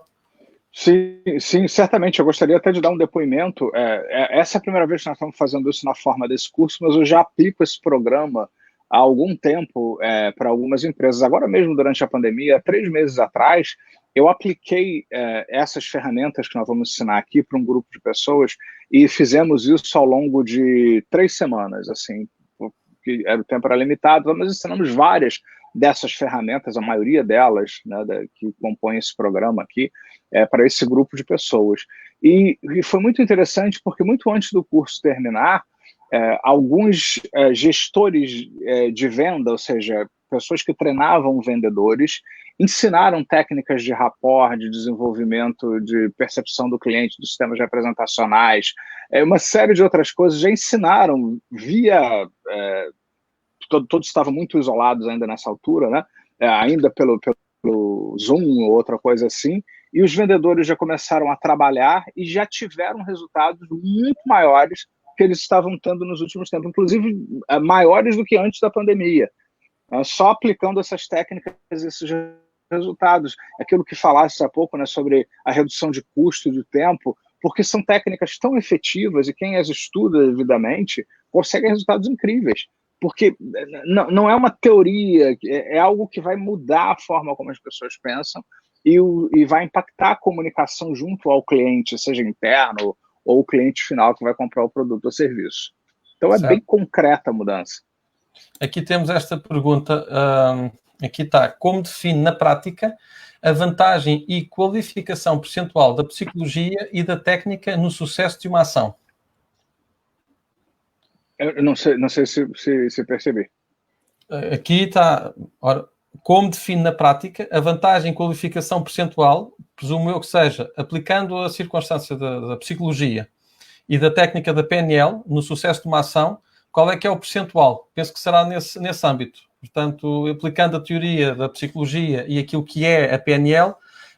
Sim, certamente. Eu gostaria até de dar um depoimento. Essa é a primeira vez que nós estamos fazendo isso na forma desse curso, mas eu já aplico esse programa há algum tempo para algumas empresas. Agora mesmo, durante a pandemia, 3 meses atrás, eu apliquei essas ferramentas que nós vamos ensinar aqui para um grupo de pessoas e fizemos isso ao longo de 3 semanas, assim, porque o tempo era limitado, mas ensinamos várias dessas ferramentas, a maioria delas, né, que compõem esse programa aqui, para esse grupo de pessoas. E foi muito interessante, porque muito antes do curso terminar, alguns gestores de venda, ou seja, pessoas que treinavam vendedores, ensinaram técnicas de rapport, de desenvolvimento, de percepção do cliente, dos sistemas representacionais, uma série de outras coisas, já ensinaram via... Todos estavam muito isolados ainda nessa altura, né? Ainda pelo Zoom ou outra coisa assim, e os vendedores já começaram a trabalhar e já tiveram resultados muito maiores que eles estavam tendo nos últimos tempos, inclusive maiores do que antes da pandemia. Só aplicando essas técnicas, esses resultados. Aquilo que falaste há pouco, né, sobre a redução de custo e de tempo, porque são técnicas tão efetivas e quem as estuda devidamente consegue resultados incríveis. Porque não é uma teoria, é algo que vai mudar a forma como as pessoas pensam e vai impactar a comunicação junto ao cliente, seja interno ou o cliente final que vai comprar o produto ou serviço. Então, é bem concreta a mudança. Aqui temos esta pergunta, aqui está, como define na prática a vantagem e qualificação percentual da psicologia e da técnica no sucesso de uma ação? Eu não sei se percebi. Aqui está, ora, como define na prática a vantagem e qualificação percentual, presumo eu que seja, aplicando a circunstância da psicologia e da técnica da PNL no sucesso de uma ação, qual é que é o percentual? Penso que será nesse âmbito. Portanto, aplicando a teoria da psicologia e aquilo que é a PNL,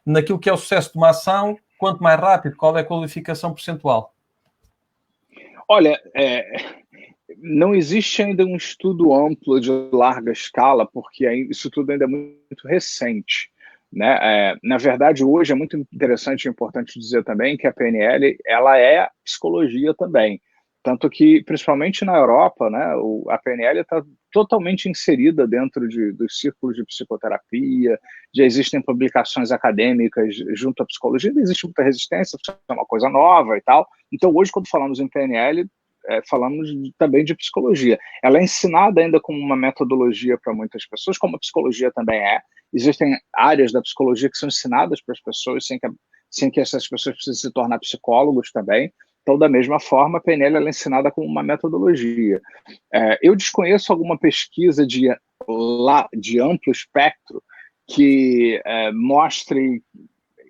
naquilo que é o sucesso de uma ação, quanto mais rápido, qual é a qualificação percentual? Olha, não existe ainda um estudo amplo de larga escala, porque isso tudo ainda é muito recente, né? Na verdade, hoje é muito interessante e importante dizer também que a PNL ela é psicologia também. Tanto que, principalmente na Europa, né, a PNL está totalmente inserida dentro dos círculos de psicoterapia, já existem publicações acadêmicas junto à psicologia, ainda existe muita resistência, é uma coisa nova e tal. Então, hoje, quando falamos em PNL, falamos também de psicologia. Ela é ensinada ainda como uma metodologia para muitas pessoas, como a psicologia também é. Existem áreas da psicologia que são ensinadas para as pessoas sem que essas pessoas precisem se tornar psicólogos também. Então, da mesma forma, a PNL ela é ensinada como uma metodologia. Eu desconheço alguma pesquisa de amplo espectro que mostre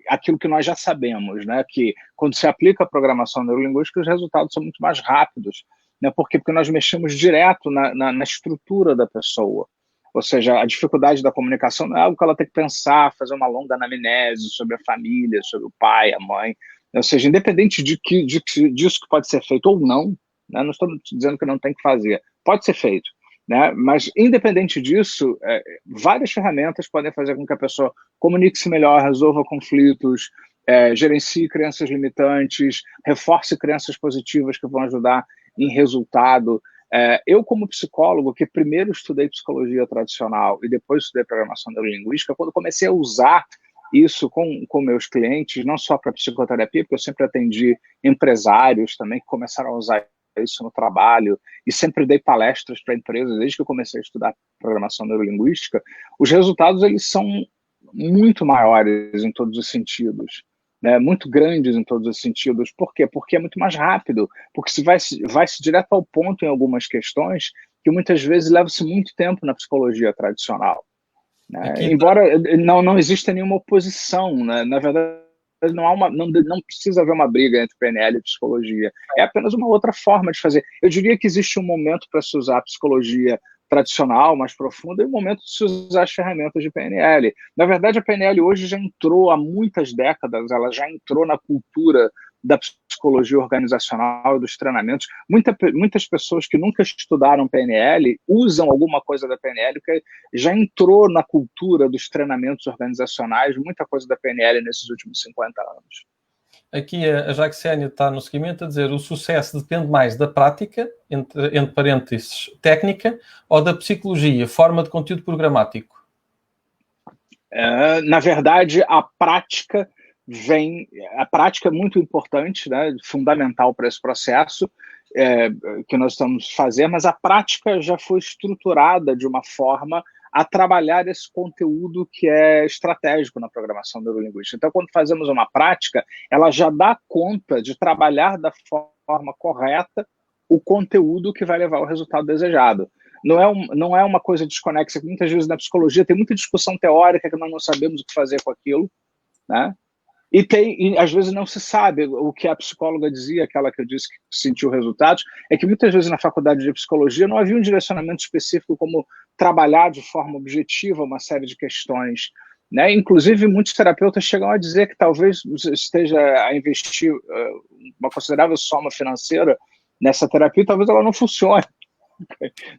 aquilo que nós já sabemos, né? Que quando se aplica a programação neurolinguística, os resultados são muito mais rápidos, né? Porque nós mexemos direto na estrutura da pessoa. Ou seja, a dificuldade da comunicação não é algo que ela tem que pensar, fazer uma longa anamnese sobre a família, sobre o pai, a mãe. Ou seja, independente disso que pode ser feito ou não, né? Não estou dizendo que não tem que fazer, pode ser feito. Né? Mas, independente disso, várias ferramentas podem fazer com que a pessoa comunique-se melhor, resolva conflitos, gerencie crenças limitantes, reforce crenças positivas que vão ajudar em resultado. Eu, como psicólogo, que primeiro estudei psicologia tradicional e depois estudei programação neurolinguística, quando comecei a usar isso com meus clientes, não só para psicoterapia, porque eu sempre atendi empresários também que começaram a usar isso no trabalho, e sempre dei palestras para empresas desde que eu comecei a estudar programação neurolinguística, os resultados eles são muito maiores em todos os sentidos, né? Muito grandes em todos os sentidos. Por quê? Porque é muito mais rápido, porque se vai-se direto ao ponto em algumas questões que muitas vezes leva-se muito tempo na psicologia tradicional. Né? Embora não exista nenhuma oposição, né? Na verdade, não precisa haver uma briga entre PNL e psicologia. É apenas uma outra forma de fazer. Eu diria que existe um momento para se usar a psicologia tradicional, mais profunda, e um momento de se usar as ferramentas de PNL. Na verdade, a PNL hoje já entrou há muitas décadas, ela já entrou na cultura da psicologia organizacional e dos treinamentos. Muitas pessoas que nunca estudaram PNL usam alguma coisa da PNL, que já entrou na cultura dos treinamentos organizacionais, muita coisa da PNL nesses últimos 50 anos. Aqui a Jaxénia está no seguimento a dizer o sucesso depende mais da prática, entre parênteses, técnica, ou da psicologia, forma de conteúdo programático? Na verdade, a prática é muito importante, né, fundamental para esse processo que nós estamos fazendo, mas a prática já foi estruturada de uma forma a trabalhar esse conteúdo que é estratégico na programação neurolinguística. Então, quando fazemos uma prática, ela já dá conta de trabalhar da forma correta o conteúdo que vai levar ao resultado desejado. Não é uma coisa desconexa, que muitas vezes na psicologia tem muita discussão teórica que nós não sabemos o que fazer com aquilo, né? E às vezes não se sabe o que a psicóloga dizia, aquela que eu disse que sentiu resultados, é que muitas vezes na faculdade de psicologia não havia um direcionamento específico como trabalhar de forma objetiva uma série de questões, né? Inclusive, muitos terapeutas chegam a dizer que talvez esteja a investir uma considerável soma financeira nessa terapia, talvez ela não funcione.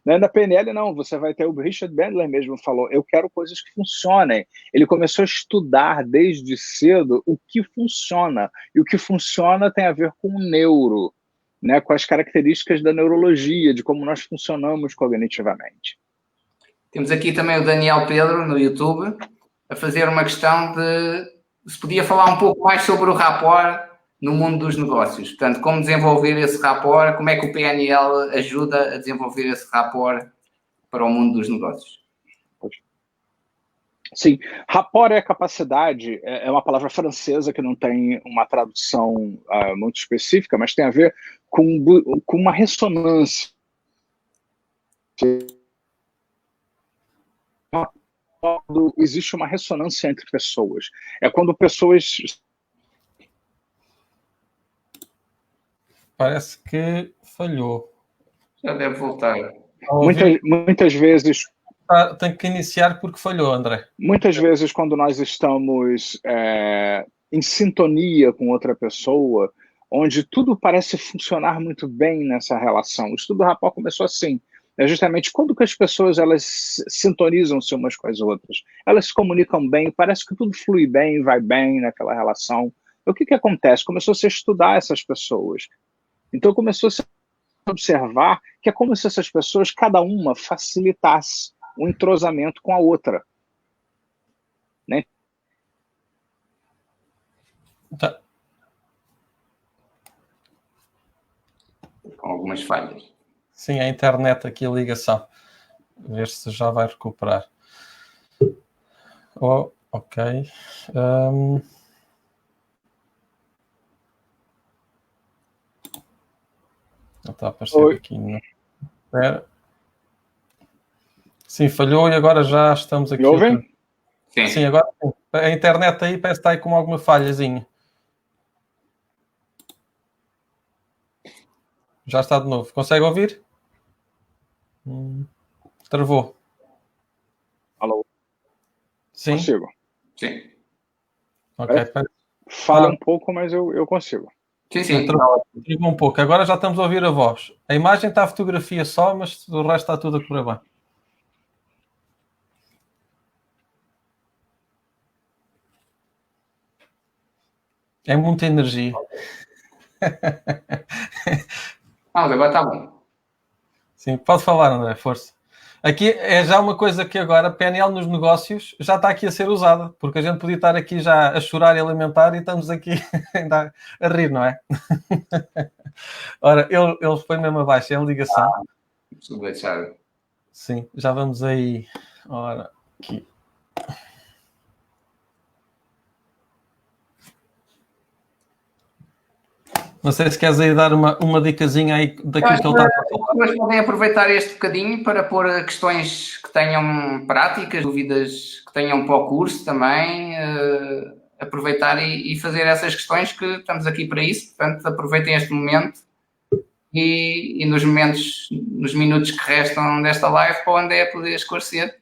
Na PNL, não, você vai ter o Richard Bandler mesmo falou, eu quero coisas que funcionem. Ele começou a estudar desde cedo o que funciona, e o que funciona tem a ver com o neuro, né, com as características da neurologia, de como nós funcionamos cognitivamente. Temos aqui também o Daniel Pedro, no YouTube, a fazer uma questão de se podia falar um pouco mais sobre o rapport no mundo dos negócios. Portanto, como desenvolver esse rapport, como é que o PNL ajuda a desenvolver esse rapport para o mundo dos negócios? Sim, rapport é a capacidade, é uma palavra francesa que não tem uma tradução muito específica, mas tem a ver com uma ressonância. Existe uma ressonância entre pessoas. É quando pessoas... Parece que falhou. Já deve voltar. Muitas vezes... Tem que iniciar porque falhou, André. Muitas vezes, quando nós estamos em sintonia com outra pessoa, onde tudo parece funcionar muito bem nessa relação. O estudo Rapport começou assim. É justamente quando que as pessoas elas sintonizam-se umas com as outras. Elas se comunicam bem, parece que tudo flui bem, vai bem naquela relação. O que acontece? Começou-se a estudar essas pessoas. Então começou-se a observar que é como se essas pessoas, cada uma, facilitasse o entrosamento com a outra. Né? Tá. Com algumas falhas. Sim, a internet aqui, a ligação. Ver se já vai recuperar. Oh, ok. Não está a aparecer aqui. Não. Espera. Sim, falhou e agora já estamos aqui. Me ouvem? Sim, agora a internet aí parece que está aí com alguma falhazinha. Já está de novo. Consegue ouvir? Travou. Alô? Sim? Consigo. Sim. Ok. Falha um pouco, mas eu consigo. Sim. Travou um pouco. Agora já estamos a ouvir a voz. A imagem está a fotografia só, mas o resto está tudo a correr bem. É muita energia. Mas agora está bom. Sim, pode falar, André, força. Aqui é já uma coisa que agora, PNL nos negócios, já está aqui a ser usada, porque a gente podia estar aqui já a chorar e a lamentar e estamos aqui ainda a rir, não é? Ora, ele foi mesmo abaixo, é a ligação. Preciso deixar. Sim, já vamos aí. Ora, aqui. Não sei se queres aí dar uma dicasinha aí daquilo que ele está a falar. Mas podem aproveitar este bocadinho para pôr questões que tenham práticas, dúvidas que tenham para o curso também, aproveitar e fazer essas questões que estamos aqui para isso. Portanto, aproveitem este momento e nos minutos que restam desta live para o André poder esclarecer.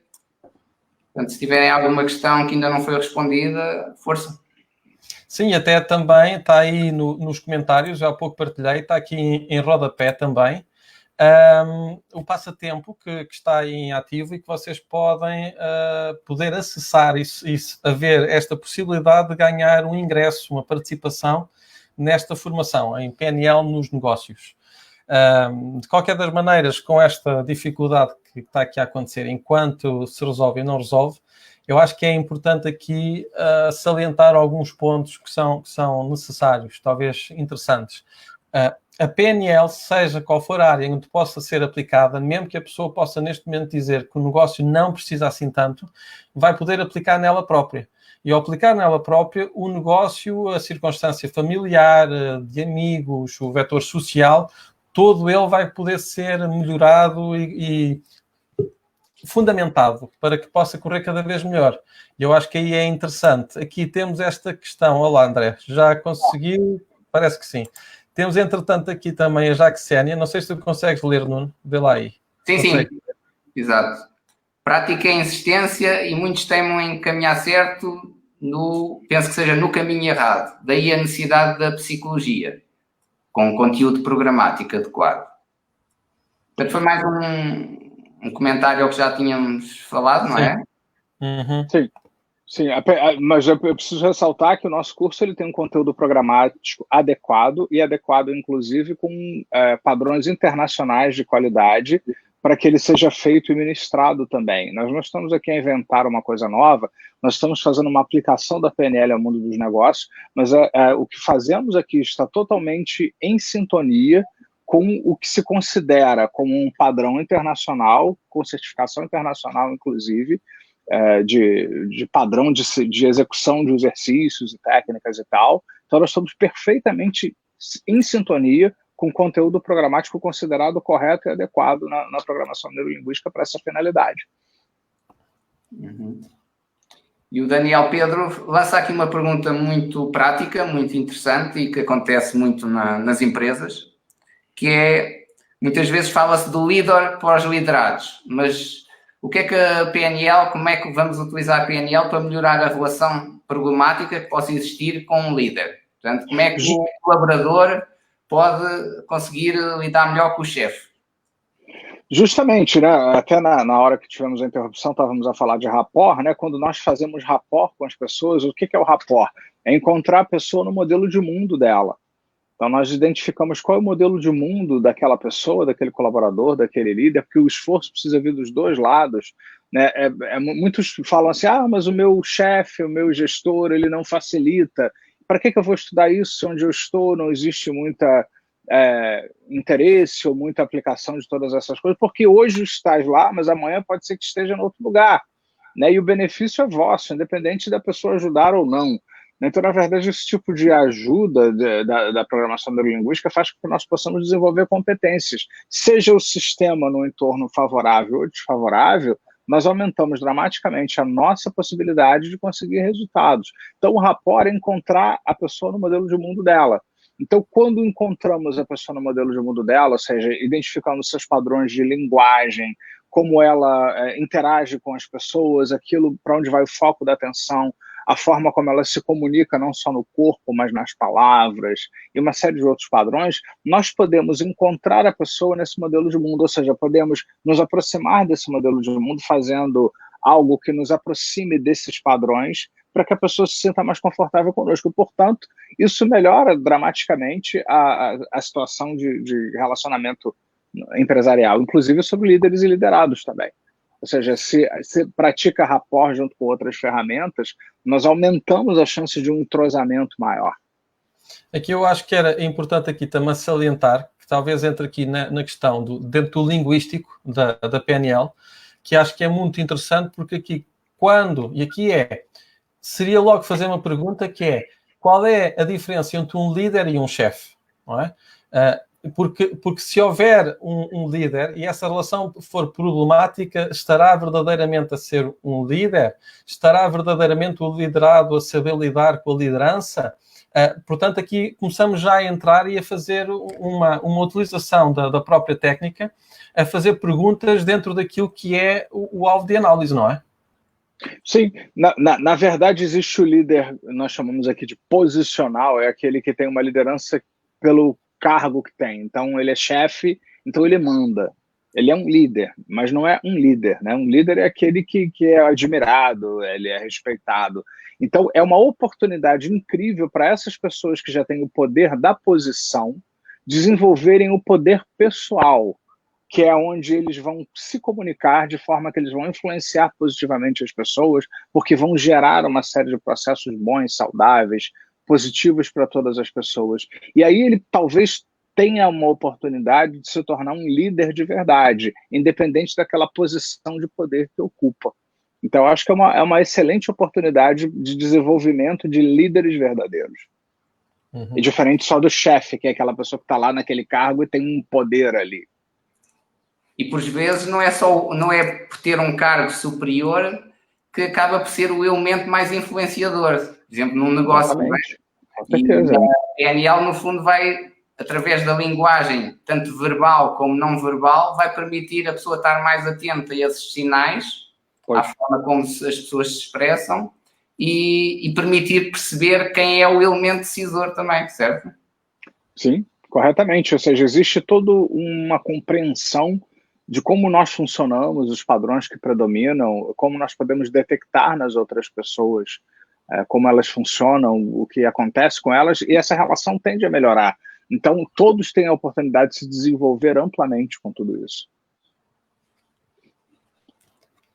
Portanto, se tiverem alguma questão que ainda não foi respondida, força. Sim, até também está aí nos comentários, já há pouco partilhei, está aqui em rodapé também, o passatempo que está aí em ativo e que vocês podem poder acessar isso, haver esta possibilidade de ganhar um ingresso, uma participação nesta formação em PNL nos negócios. De qualquer das maneiras, com esta dificuldade que está aqui a acontecer, enquanto se resolve e não resolve, eu acho que é importante aqui salientar alguns pontos que são necessários, talvez interessantes. A PNL, seja qual for a área onde possa ser aplicada, mesmo que a pessoa possa neste momento dizer que o negócio não precisa assim tanto, vai poder aplicar nela própria. E ao aplicar nela própria, o negócio, a circunstância familiar, de amigos, o vetor social, todo ele vai poder ser melhorado e fundamentado para que possa correr cada vez melhor. E eu acho que aí é interessante. Aqui temos esta questão. Olá, André. Já conseguiu? Parece que sim. Temos, entretanto, aqui também a Jaxénia. Não sei se tu consegues ler, Nuno. Vê lá aí. Sim. Exato. Prática e insistência e muitos temem em caminhar certo, penso que seja no caminho errado. Daí a necessidade da psicologia, com conteúdo programático adequado. Portanto, foi mais um comentário ao que já tínhamos falado, não é? Uhum. Sim, mas eu preciso ressaltar que o nosso curso ele tem um conteúdo programático adequado e adequado, inclusive, com padrões internacionais de qualidade para que ele seja feito e ministrado também. Nós não estamos aqui a inventar uma coisa nova, nós estamos fazendo uma aplicação da PNL ao mundo dos negócios, mas o que fazemos aqui está totalmente em sintonia com o que se considera como um padrão internacional, com certificação internacional, inclusive, de padrão de execução de exercícios e técnicas e tal. Então, nós estamos perfeitamente em sintonia com o conteúdo programático considerado correto e adequado na programação neurolinguística para essa finalidade. Uhum. E o Daniel Pedro lança aqui uma pergunta muito prática, muito interessante e que acontece muito nas empresas, que é muitas vezes fala-se do líder para os liderados, mas o que é que a PNL, como é que vamos utilizar a PNL para melhorar a relação problemática que possa existir com um líder? Portanto, como é que o colaborador pode conseguir lidar melhor com o chefe? Justamente, né? Até na hora que tivemos a interrupção, estávamos a falar de rapport, né? Quando nós fazemos rapport com as pessoas, o que é o rapport? É encontrar a pessoa no modelo de mundo dela. Então, nós identificamos qual é o modelo de mundo daquela pessoa, daquele colaborador, daquele líder, porque o esforço precisa vir dos dois lados, né? Muitos falam assim, mas o meu chefe, o meu gestor, ele não facilita. Para que eu vou estudar isso? Onde eu estou não existe muita interesse ou muita aplicação de todas essas coisas, porque hoje estás lá, mas amanhã pode ser que esteja em outro lugar, né? E o benefício é vosso, independente da pessoa ajudar ou não. Então, na verdade, esse tipo de ajuda da programação neurolinguística faz com que nós possamos desenvolver competências. Seja o sistema no entorno favorável ou desfavorável, nós aumentamos dramaticamente a nossa possibilidade de conseguir resultados. Então, o rapport é encontrar a pessoa no modelo de mundo dela. Então, quando encontramos a pessoa no modelo de mundo dela, ou seja, identificando seus padrões de linguagem, como ela interage com as pessoas, aquilo para onde vai o foco da atenção, a forma como ela se comunica não só no corpo, mas nas palavras, e uma série de outros padrões, nós podemos encontrar a pessoa nesse modelo de mundo, ou seja, podemos nos aproximar desse modelo de mundo fazendo algo que nos aproxime desses padrões, para que a pessoa se sinta mais confortável conosco. Portanto, isso melhora dramaticamente a situação de relacionamento empresarial, inclusive sobre líderes e liderados também. Ou seja, se pratica rapport junto com outras ferramentas, nós aumentamos a chance de um entrosamento maior. Aqui eu acho que era importante aqui também salientar, que talvez entre aqui na questão dentro do linguístico da PNL, que acho que é muito interessante, porque aqui, seria logo fazer uma pergunta que é, qual é a diferença entre um líder e um chefe? Não é? Porque se houver um líder e essa relação for problemática, estará verdadeiramente a ser um líder? Estará verdadeiramente o liderado a saber lidar com a liderança? Portanto, aqui começamos já a entrar e a fazer uma utilização da própria técnica, a fazer perguntas dentro daquilo que é o alvo de análise, não é? Sim, na verdade existe o líder, nós chamamos aqui de posicional, é aquele que tem uma liderança pelo cargo que tem. Então, ele é chefe, então ele manda. Ele é um líder, mas não é um líder, né? Um líder é aquele que é admirado, ele é respeitado. Então, é uma oportunidade incrível para essas pessoas que já têm o poder da posição desenvolverem o poder pessoal, que é onde eles vão se comunicar de forma que eles vão influenciar positivamente as pessoas, porque vão gerar uma série de processos bons, saudáveis, positivos para todas as pessoas. E aí ele talvez tenha uma oportunidade de se tornar um líder de verdade, independente daquela posição de poder que ocupa. Então, acho que é uma excelente oportunidade de desenvolvimento de líderes verdadeiros. Uhum. E diferente só do chefe, que é aquela pessoa que está lá naquele cargo e tem um poder ali. E por vezes não é por ter um cargo superior que acaba por ser o elemento mais influenciador, por exemplo, num negócio. Com certeza. E a PNL, no fundo, vai, através da linguagem, tanto verbal como não verbal, vai permitir a pessoa estar mais atenta a esses sinais, à forma como as pessoas se expressam e permitir perceber quem é o elemento decisor também, certo? Sim, corretamente. Ou seja, existe toda uma compreensão de como nós funcionamos, os padrões que predominam, como nós podemos detectar nas outras pessoas, como elas funcionam, o que acontece com elas, e essa relação tende a melhorar. Então, todos têm a oportunidade de se desenvolver amplamente com tudo isso.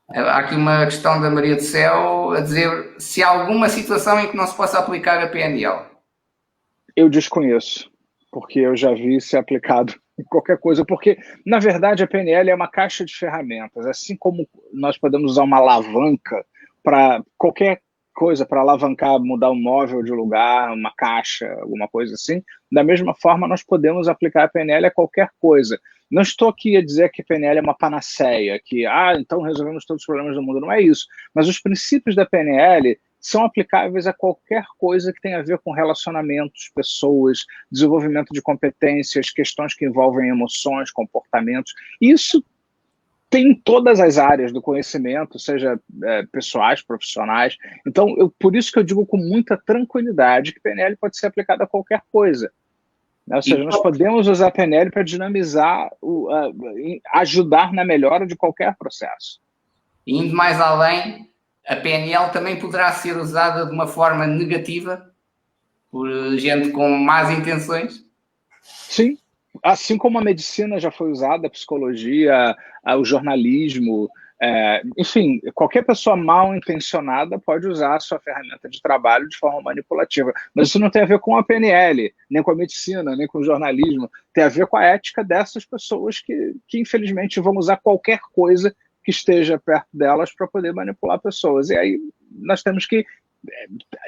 Há aqui uma questão da Maria do Céu a dizer se há alguma situação em que não se possa aplicar a PNL. Eu desconheço, porque eu já vi ser aplicado em qualquer coisa, porque, na verdade, a PNL é uma caixa de ferramentas, assim como nós podemos usar uma alavanca para qualquer coisa, para alavancar, mudar um móvel de lugar, uma caixa, alguma coisa assim, da mesma forma nós podemos aplicar a PNL a qualquer coisa. Não estou aqui a dizer que a PNL é uma panaceia, que, então resolvemos todos os problemas do mundo, não é isso, mas os princípios da PNL são aplicáveis a qualquer coisa que tenha a ver com relacionamentos, pessoas, desenvolvimento de competências, questões que envolvem emoções, comportamentos. Isso tem em todas as áreas do conhecimento, seja pessoais, profissionais. Então, por isso que eu digo com muita tranquilidade que PNL pode ser aplicada a qualquer coisa. Ou seja, nós podemos usar a PNL para dinamizar, ajudar na melhora de qualquer processo. Indo mais além, a PNL também poderá ser usada de uma forma negativa por gente com más intenções? Sim. Assim como a medicina já foi usada, a psicologia, o jornalismo, enfim, qualquer pessoa mal intencionada pode usar a sua ferramenta de trabalho de forma manipulativa. Mas isso não tem a ver com a PNL, nem com a medicina, nem com o jornalismo. Tem a ver com a ética dessas pessoas que infelizmente, vão usar qualquer coisa que esteja perto delas para poder manipular pessoas. E aí nós temos que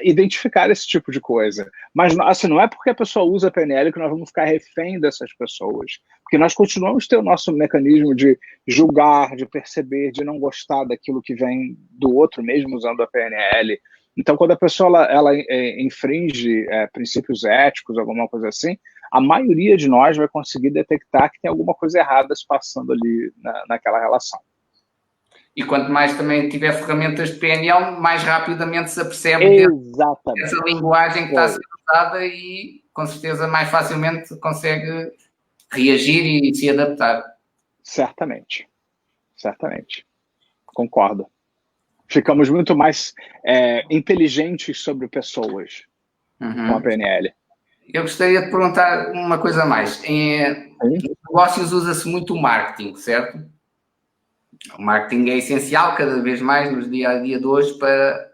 identificar esse tipo de coisa. Mas assim, não é porque a pessoa usa a PNL que nós vamos ficar refém dessas pessoas. Porque nós continuamos a ter o nosso mecanismo de julgar, de perceber, de não gostar daquilo que vem do outro, mesmo usando a PNL. Então, quando a pessoa ela infringe princípios éticos, alguma coisa assim, a maioria de nós vai conseguir detectar que tem alguma coisa errada se passando ali naquela relação. E quanto mais também tiver ferramentas de PNL, mais rapidamente se apercebe essa linguagem que está a ser usada e, com certeza, mais facilmente consegue reagir e se adaptar. Certamente. Certamente. Concordo. Ficamos muito mais inteligentes sobre pessoas com a PNL. Eu gostaria de perguntar uma coisa a mais. Em negócios usa-se muito o marketing, certo? O marketing é essencial cada vez mais nos dia-a-dia de hoje para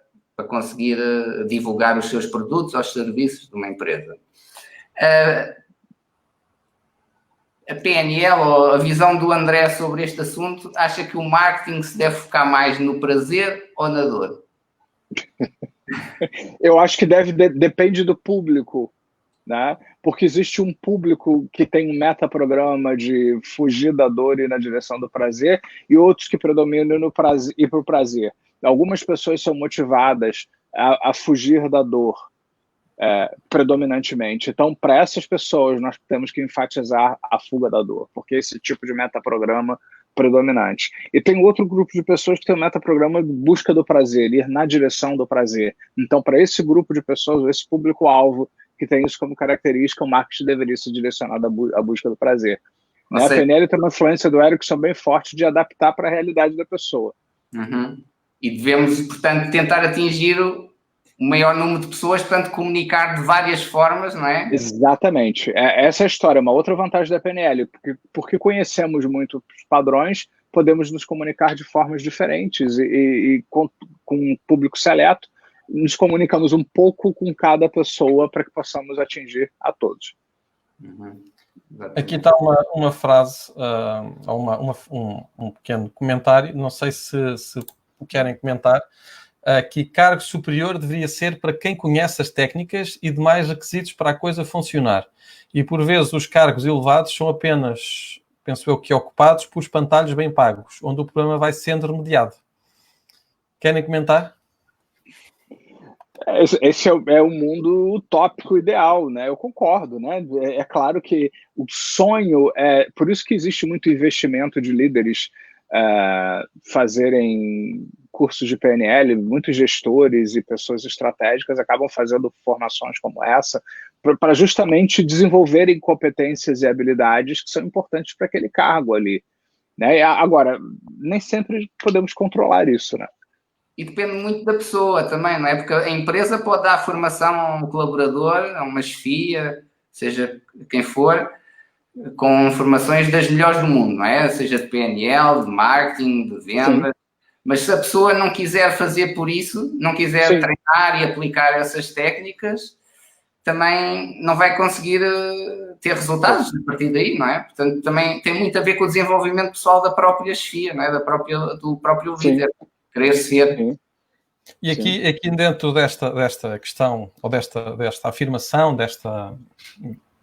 conseguir divulgar os seus produtos ou os serviços de uma empresa. A PNL, ou a visão do André sobre este assunto, acha que o marketing se deve focar mais no prazer ou na dor? Eu acho que depende do público, né? Porque existe um público que tem um metaprograma de fugir da dor e ir na direção do prazer, e outros que predominam no prazer, ir para o prazer. Algumas pessoas são motivadas a fugir da dor, predominantemente. Então, para essas pessoas, nós temos que enfatizar a fuga da dor, porque esse tipo de metaprograma predominante. E tem outro grupo de pessoas que tem um metaprograma de busca do prazer, ir na direção do prazer. Então, para esse grupo de pessoas, esse público-alvo que tem isso como característica, o marketing deveria ser direcionado à busca do prazer. Né? A PNL tem uma influência do Erickson bem forte de adaptar para a realidade da pessoa. E devemos, portanto, tentar atingir o maior número de pessoas, portanto, comunicar de várias formas, não é? Exatamente. Essa é a história, uma outra vantagem da PNL, porque conhecemos muito os padrões, podemos nos comunicar de formas diferentes e com um público seleto, nos comunicamos um pouco com cada pessoa para que possamos atingir a todos. Aqui está uma frase, um pequeno comentário, não sei se querem comentar, que cargo superior deveria ser para quem conhece as técnicas e demais requisitos para a coisa funcionar. E por vezes os cargos elevados são apenas, penso eu, que ocupados por espantalhos bem pagos, onde o problema vai sendo remediado. Querem comentar? Esse é o mundo utópico ideal, né? Eu concordo, né? É claro que o sonho por isso que existe muito investimento de líderes fazerem cursos de PNL, muitos gestores e pessoas estratégicas acabam fazendo formações como essa para justamente desenvolverem competências e habilidades que são importantes para aquele cargo ali, né? Agora, nem sempre podemos controlar isso, né? E depende muito da pessoa também, não é? Porque a empresa pode dar formação a um colaborador, a uma chefia, seja quem for, com formações das melhores do mundo, não é? Seja de PNL, de marketing, de venda. Sim. Mas se a pessoa não quiser fazer por isso, não quiser Sim. treinar e aplicar essas técnicas, também não vai conseguir ter resultados a partir daí, não é? Portanto, também tem muito a ver com o desenvolvimento pessoal da própria chefia, não é? Do próprio líder. Querer ser. Sim. E aqui dentro desta questão, ou desta afirmação,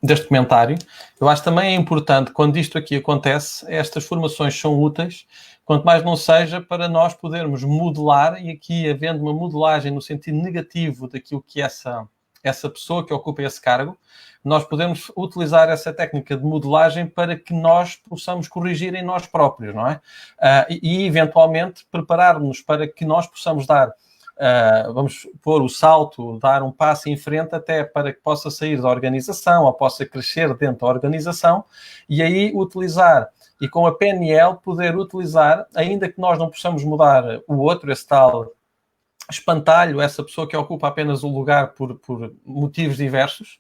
deste comentário. Eu acho também é importante, quando isto aqui acontece, estas formações são úteis, quanto mais não seja para nós podermos modelar, e aqui havendo uma modelagem no sentido negativo daquilo que essa pessoa que ocupa esse cargo, nós podemos utilizar essa técnica de modelagem para que nós possamos corrigir em nós próprios, não é? E eventualmente, preparar-nos para que nós possamos dar, vamos pôr o salto, dar um passo em frente até para que possa sair da organização ou possa crescer dentro da organização, e aí utilizar, e com a PNL poder utilizar, ainda que nós não possamos mudar o outro, esse tal espantalho, essa pessoa que ocupa apenas o lugar por motivos diversos,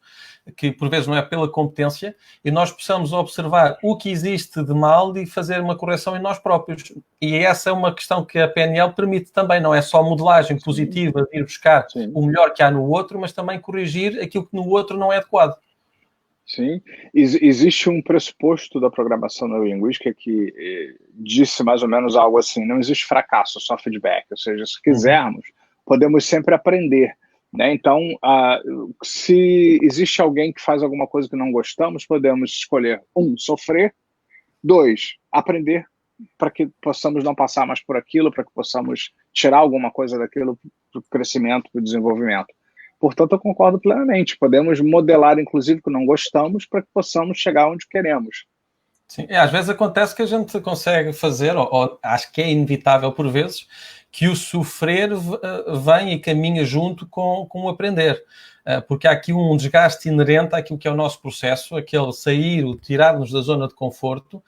que por vezes não é pela competência, e nós possamos observar o que existe de mal e fazer uma correção em nós próprios. E essa é uma questão que a PNL permite também, não é só modelagem positiva de ir buscar o melhor que há no outro, mas também corrigir aquilo que no outro não é adequado. Sim, existe um pressuposto da programação neurolinguística que disse mais ou menos algo assim: não existe fracasso, só feedback. Ou seja, se quisermos, podemos sempre aprender, né? Então, se existe alguém que faz alguma coisa que não gostamos, podemos escolher 1, sofrer, 2, aprender para que possamos não passar mais por aquilo, para que possamos tirar alguma coisa daquilo para o crescimento, para o desenvolvimento. Portanto, eu concordo plenamente. Podemos modelar, inclusive, o que não gostamos para que possamos chegar onde queremos. Sim, às vezes acontece que a gente consegue fazer, ou acho que é inevitável por vezes, que o sofrer vem e caminha junto com o aprender. Porque há aqui um desgaste inerente àquilo que é o nosso processo, aquele sair, o tirar-nos da zona de conforto,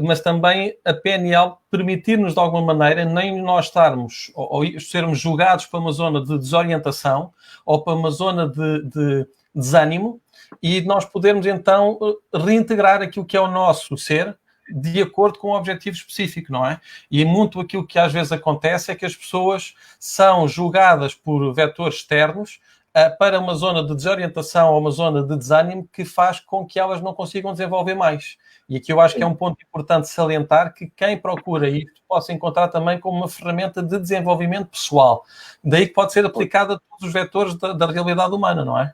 mas também a PNL permitir-nos de alguma maneira nem nós estarmos ou sermos julgados para uma zona de desorientação ou para uma zona de desânimo, e nós podermos então reintegrar aquilo que é o nosso ser de acordo com um objetivo específico, não é? E muito aquilo que às vezes acontece é que as pessoas são julgadas por vetores externos para uma zona de desorientação ou uma zona de desânimo que faz com que elas não consigam desenvolver mais. E aqui eu acho que é um ponto importante salientar que quem procura isto possa encontrar também como uma ferramenta de desenvolvimento pessoal. Daí que pode ser aplicada a todos os vetores da realidade humana, não é?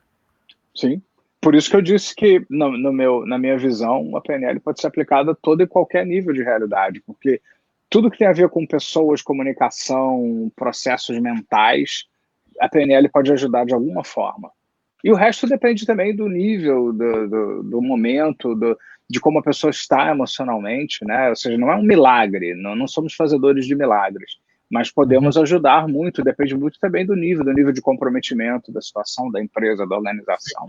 Sim. Por isso que eu disse que, na minha visão, a PNL pode ser aplicada a todo e qualquer nível de realidade, porque tudo que tem a ver com pessoas, comunicação, processos mentais, a PNL pode ajudar de alguma forma. E o resto depende também do nível, do momento, de como a pessoa está emocionalmente, né? Ou seja, não é um milagre, não somos fazedores de milagres, mas podemos ajudar muito, depende muito também do nível de comprometimento, da situação, da empresa, da organização.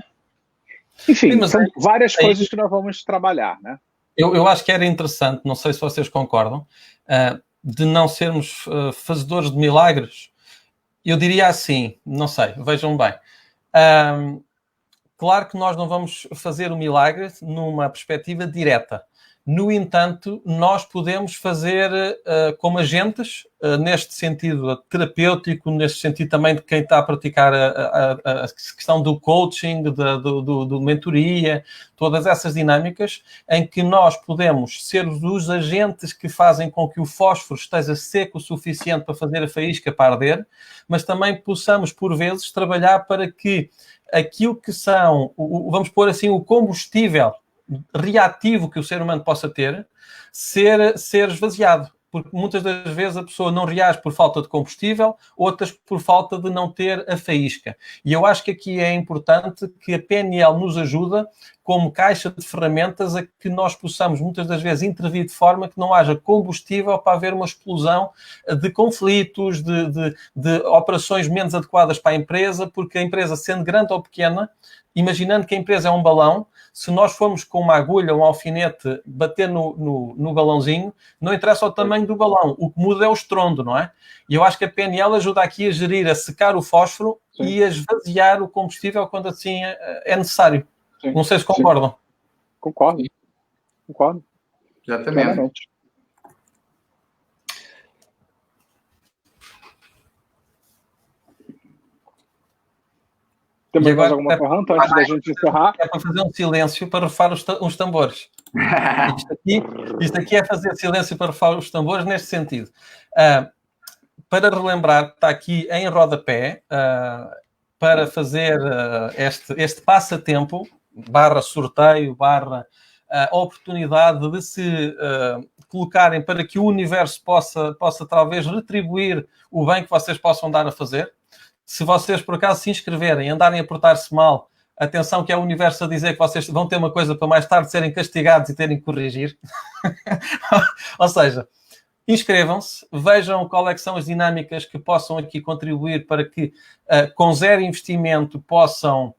Enfim, são várias coisas que nós vamos trabalhar, né? Eu acho que era interessante, não sei se vocês concordam, de não sermos fazedores de milagres. Eu diria assim, não sei, vejam bem. Claro que nós não vamos fazer o milagre numa perspectiva direta. No entanto, nós podemos fazer como agentes, neste sentido terapêutico, neste sentido também de quem está a praticar a questão do coaching, do mentoria, todas essas dinâmicas, em que nós podemos ser os agentes que fazem com que o fósforo esteja seco o suficiente para fazer a faísca para arder, mas também possamos, por vezes, trabalhar para que aquilo que são, vamos pôr assim, o combustível reativo que o ser humano possa ter, ser esvaziado. Porque muitas das vezes a pessoa não reage por falta de combustível, outras por falta de não ter a faísca. E eu acho que aqui é importante que a PNL nos ajuda como caixa de ferramentas a que nós possamos muitas das vezes intervir de forma que não haja combustível para haver uma explosão de conflitos, de operações menos adequadas para a empresa, porque a empresa, sendo grande ou pequena, imaginando que a empresa é um balão, se nós formos com uma agulha, um alfinete, bater no balãozinho, não interessa o tamanho do balão, o que muda é o estrondo, não é? E eu acho que a PNL ajuda aqui a gerir, a secar o fósforo e a esvaziar o combustível quando assim é necessário. Sim. Não sei se concordam. Concordo. Exatamente. Claramente. Temos mais alguma pergunta antes da gente encerrar? É para fazer um silêncio para rufar os tambores. Isto aqui é fazer silêncio para rufar os tambores neste sentido. Para relembrar, está aqui em rodapé, para fazer este passatempo, barra sorteio, barra oportunidade de se colocarem para que o universo possa talvez retribuir o bem que vocês possam dar a fazer. Se vocês, por acaso, se inscreverem, andarem a portar-se mal, atenção que é o universo a dizer que vocês vão ter uma coisa para mais tarde serem castigados e terem que corrigir. Ou seja, inscrevam-se, vejam qual é que são as dinâmicas que possam aqui contribuir para que, com zero investimento, possam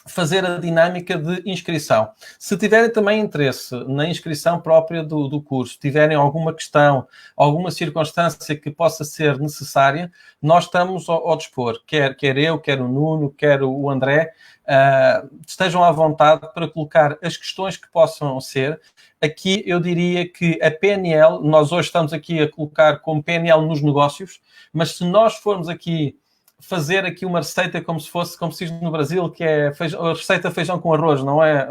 fazer a dinâmica de inscrição. Se tiverem também interesse na inscrição própria do curso, tiverem alguma questão, alguma circunstância que possa ser necessária, nós estamos ao dispor, quer eu, quer o Nuno, quer o André, estejam à vontade para colocar as questões que possam ser. Aqui eu diria que a PNL, nós hoje estamos aqui a colocar como PNL nos negócios, mas se nós formos aqui fazer aqui uma receita como se diz no Brasil, que é a receita feijão com arroz, não é,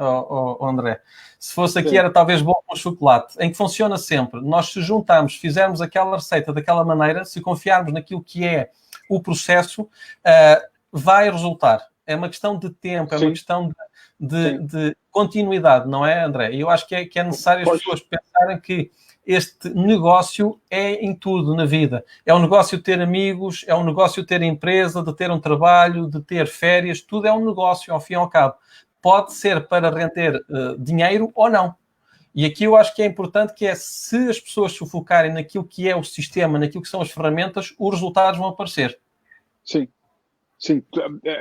André? Se fosse aqui, era talvez bom com chocolate, em que funciona sempre. Nós, se juntarmos, fizermos aquela receita daquela maneira, se confiarmos naquilo que é o processo, vai resultar. É uma questão de tempo, é uma questão de continuidade, não é, André? E eu acho que é necessário as pessoas pensarem que este negócio é em tudo na vida. É um negócio ter amigos, é um negócio ter empresa, de ter um trabalho, de ter férias, tudo é um negócio, ao fim e ao cabo. Pode ser para render dinheiro ou não. E aqui eu acho que é importante que se as pessoas se focarem naquilo que é o sistema, naquilo que são as ferramentas, os resultados vão aparecer. Sim. Sim,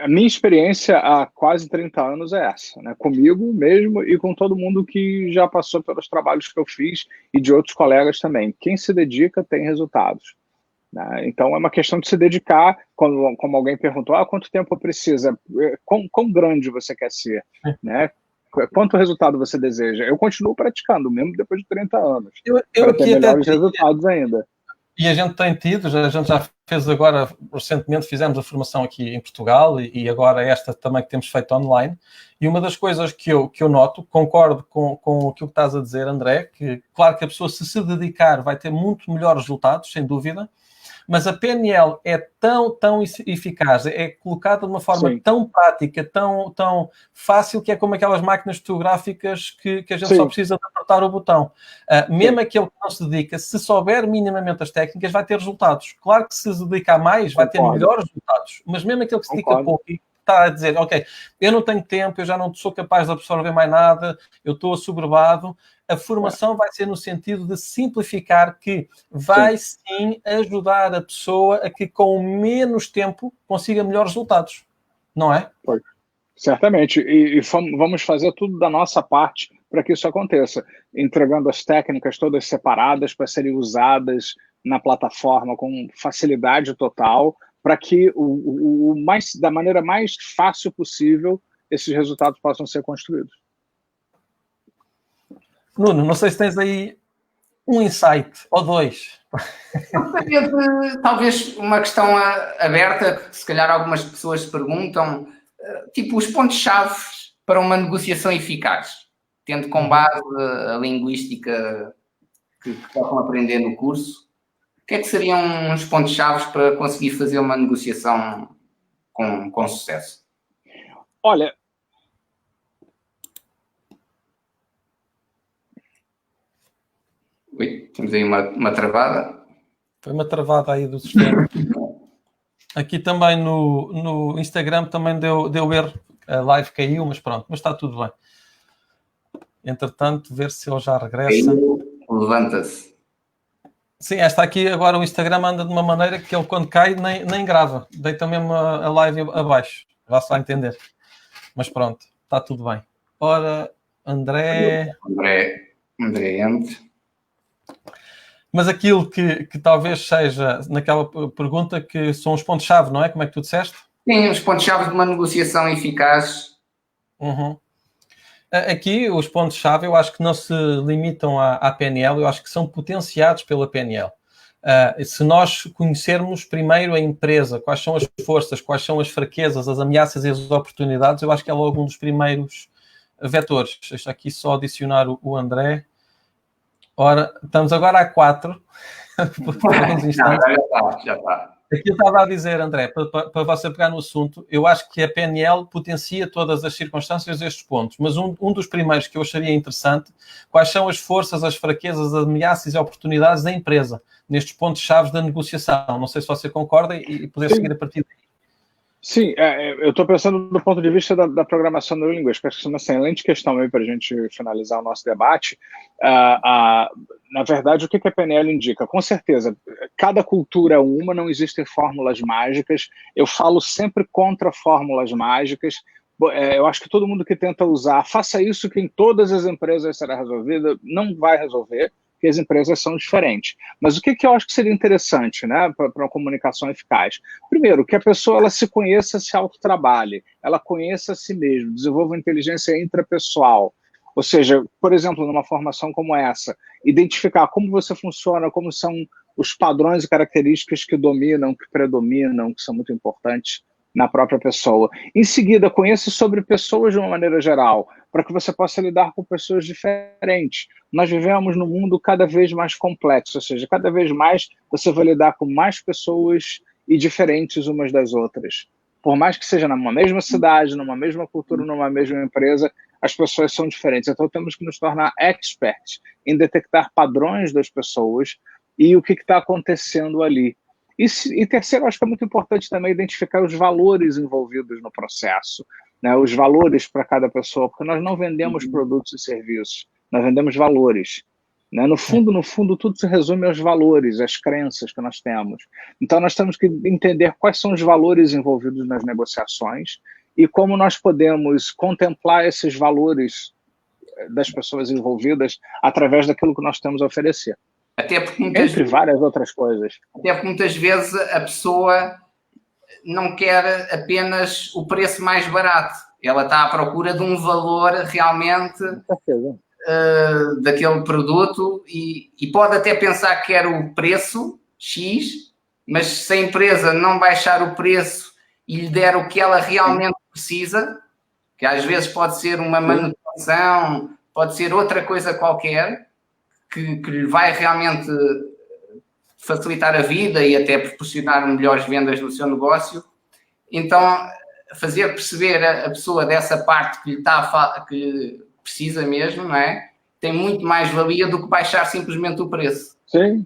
a minha experiência há quase 30 anos é essa, né? Comigo mesmo e com todo mundo que já passou pelos trabalhos que eu fiz e de outros colegas também. Quem se dedica tem resultados, né? Então é uma questão de se dedicar, como alguém perguntou, quanto tempo precisa, quão grande você quer ser, né? Quanto resultado você deseja? Eu continuo praticando, mesmo depois de 30 anos, para ter melhores resultados ainda. E a gente tem tido, a gente já fez agora, recentemente fizemos a formação aqui em Portugal e agora esta também que temos feito online. E uma das coisas que eu noto, concordo com aquilo que estás a dizer, André, que claro que a pessoa se dedicar vai ter muito melhores resultados, sem dúvida, mas a PNL é tão eficaz, é colocada de uma forma tão prática, tão fácil, que é como aquelas máquinas fotográficas que a gente só precisa de apertar o botão. Mesmo aquele que não se dedica, se souber minimamente as técnicas, vai ter resultados. Claro que se dedicar mais, vai ter melhores resultados, mas mesmo aquele que se dedica pouco e está a dizer, ok, eu não tenho tempo, eu já não sou capaz de absorver mais nada, eu estou assoberbado, a formação vai ser no sentido de simplificar, que vai sim ajudar a pessoa a que com menos tempo consiga melhores resultados, não é? Pois. Certamente, e vamos fazer tudo da nossa parte para que isso aconteça, entregando as técnicas todas separadas para serem usadas na plataforma com facilidade total, para que da maneira mais fácil possível esses resultados possam ser construídos. Nuno, não sei se tens aí um insight ou dois. Talvez uma questão aberta, que se calhar algumas pessoas se perguntam, tipo os pontos-chave para uma negociação eficaz, tendo com base a linguística que possam aprender no curso. O que é que seriam os pontos-chave para conseguir fazer uma negociação com sucesso? Olha, temos aí uma travada. Foi uma travada aí do sistema. Aqui também no Instagram também deu erro. A live caiu, mas pronto, mas está tudo bem. Entretanto, ver se ele já regressa. Levanta-se. Sim, esta aqui agora o Instagram anda de uma maneira que ele quando cai nem grava. Deita mesmo a live abaixo. Vá-se lá entender. Mas pronto, está tudo bem. Ora, André entre. Mas aquilo que talvez seja naquela pergunta que são os pontos-chave, não é? Como é que tu disseste? Sim, os pontos-chave de uma negociação eficaz. Aqui, os pontos-chave, eu acho que não se limitam à PNL, eu acho que são potenciados pela PNL. Se nós conhecermos primeiro a empresa, quais são as forças, quais são as fraquezas, as ameaças e as oportunidades, eu acho que é logo um dos primeiros vetores. Deixa aqui só adicionar o André. Ora, estamos agora a 4. Por alguns instantes. Já está. Aquilo estava a dizer, André, para você pegar no assunto, eu acho que a PNL potencia todas as circunstâncias destes pontos, mas um dos primeiros que eu acharia interessante, quais são as forças, as fraquezas, as ameaças e oportunidades da empresa, nestes pontos-chave da negociação. Não sei se você concorda e poder seguir a partir daí. Sim, eu estou pensando do ponto de vista da programação neurolinguística. Acho que é uma excelente questão aí para a gente finalizar o nosso debate. Na verdade, o que a PNL indica? Com certeza, cada cultura é uma, não existem fórmulas mágicas. Eu falo sempre contra fórmulas mágicas. Eu acho que todo mundo que tenta usar, faça isso que em todas as empresas será resolvido, não vai resolver, porque as empresas são diferentes. Mas o que eu acho que seria interessante, né, para uma comunicação eficaz? Primeiro, que a pessoa ela se conheça, se autotrabalhe, ela conheça a si mesma, desenvolva inteligência intrapessoal. Ou seja, por exemplo, numa formação como essa, identificar como você funciona, como são os padrões e características que dominam, que predominam, que são muito importantes na própria pessoa. Em seguida, conheça sobre pessoas de uma maneira geral, para que você possa lidar com pessoas diferentes. Nós vivemos num mundo cada vez mais complexo, ou seja, cada vez mais você vai lidar com mais pessoas e diferentes umas das outras. Por mais que seja numa mesma cidade, numa mesma cultura, numa mesma empresa, as pessoas são diferentes. Então temos que nos tornar experts em detectar padrões das pessoas e o que está acontecendo ali. E terceiro, acho que é muito importante também identificar os valores envolvidos no processo, né? Os valores para cada pessoa, porque nós não vendemos produtos e serviços, nós vendemos valores. Né? No fundo, tudo se resume aos valores, às crenças que nós temos. Então, nós temos que entender quais são os valores envolvidos nas negociações e como nós podemos contemplar esses valores das pessoas envolvidas através daquilo que nós temos a oferecer. Até porque entre várias outras coisas. Até porque muitas vezes a pessoa não quer apenas o preço mais barato. Ela está à procura de um valor realmente daquele produto e pode até pensar que quer o preço X, mas se a empresa não baixar o preço e lhe der o que ela realmente precisa, que às vezes pode ser uma manutenção, pode ser outra coisa qualquer, que lhe vai realmente facilitar a vida e até proporcionar melhores vendas no seu negócio. Então, fazer perceber a pessoa dessa parte que que precisa mesmo, não é? Tem muito mais valia do que baixar simplesmente o preço. Sim.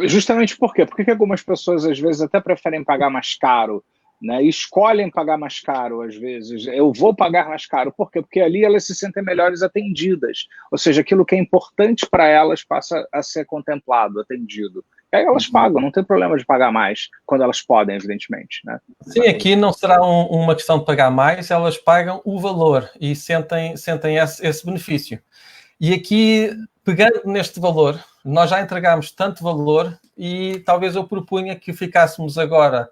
Justamente por quê? Porque algumas pessoas, às vezes, até preferem pagar mais caro, né? E escolhem pagar mais caro, às vezes. Eu vou pagar mais caro. Por quê? Porque ali elas se sentem melhores atendidas. Ou seja, aquilo que é importante para elas passa a ser contemplado, atendido. E aí elas pagam, não tem problema de pagar mais, quando elas podem, evidentemente. Né? Sim, aqui não será uma questão de pagar mais, elas pagam o valor e sentem esse benefício. E aqui, pegando neste valor, nós já entregámos tanto valor e talvez eu propunha que ficássemos agora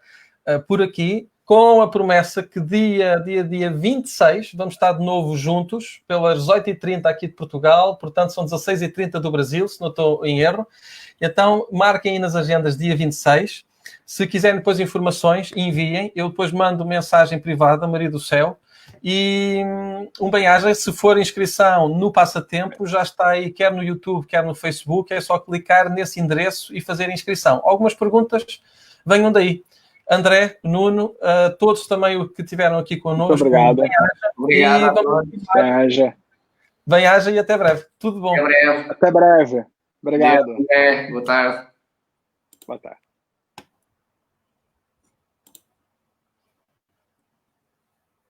por aqui, com a promessa que dia 26 vamos estar de novo juntos, pelas 18h30 aqui de Portugal, portanto são 16h30 do Brasil, se não estou em erro. Então marquem aí nas agendas dia 26. Se quiserem depois informações, enviem. Eu depois mando mensagem privada, Maria do Céu. E bem-aja, se for inscrição no Passatempo, já está aí, quer no YouTube, quer no Facebook, é só clicar nesse endereço e fazer inscrição. Algumas perguntas venham daí. André, Nuno, todos também o que estiveram aqui connosco. Muito obrigado. Bem-aja e até breve. Tudo bom. Até breve. Até breve. Obrigado. Boa tarde. Boa tarde.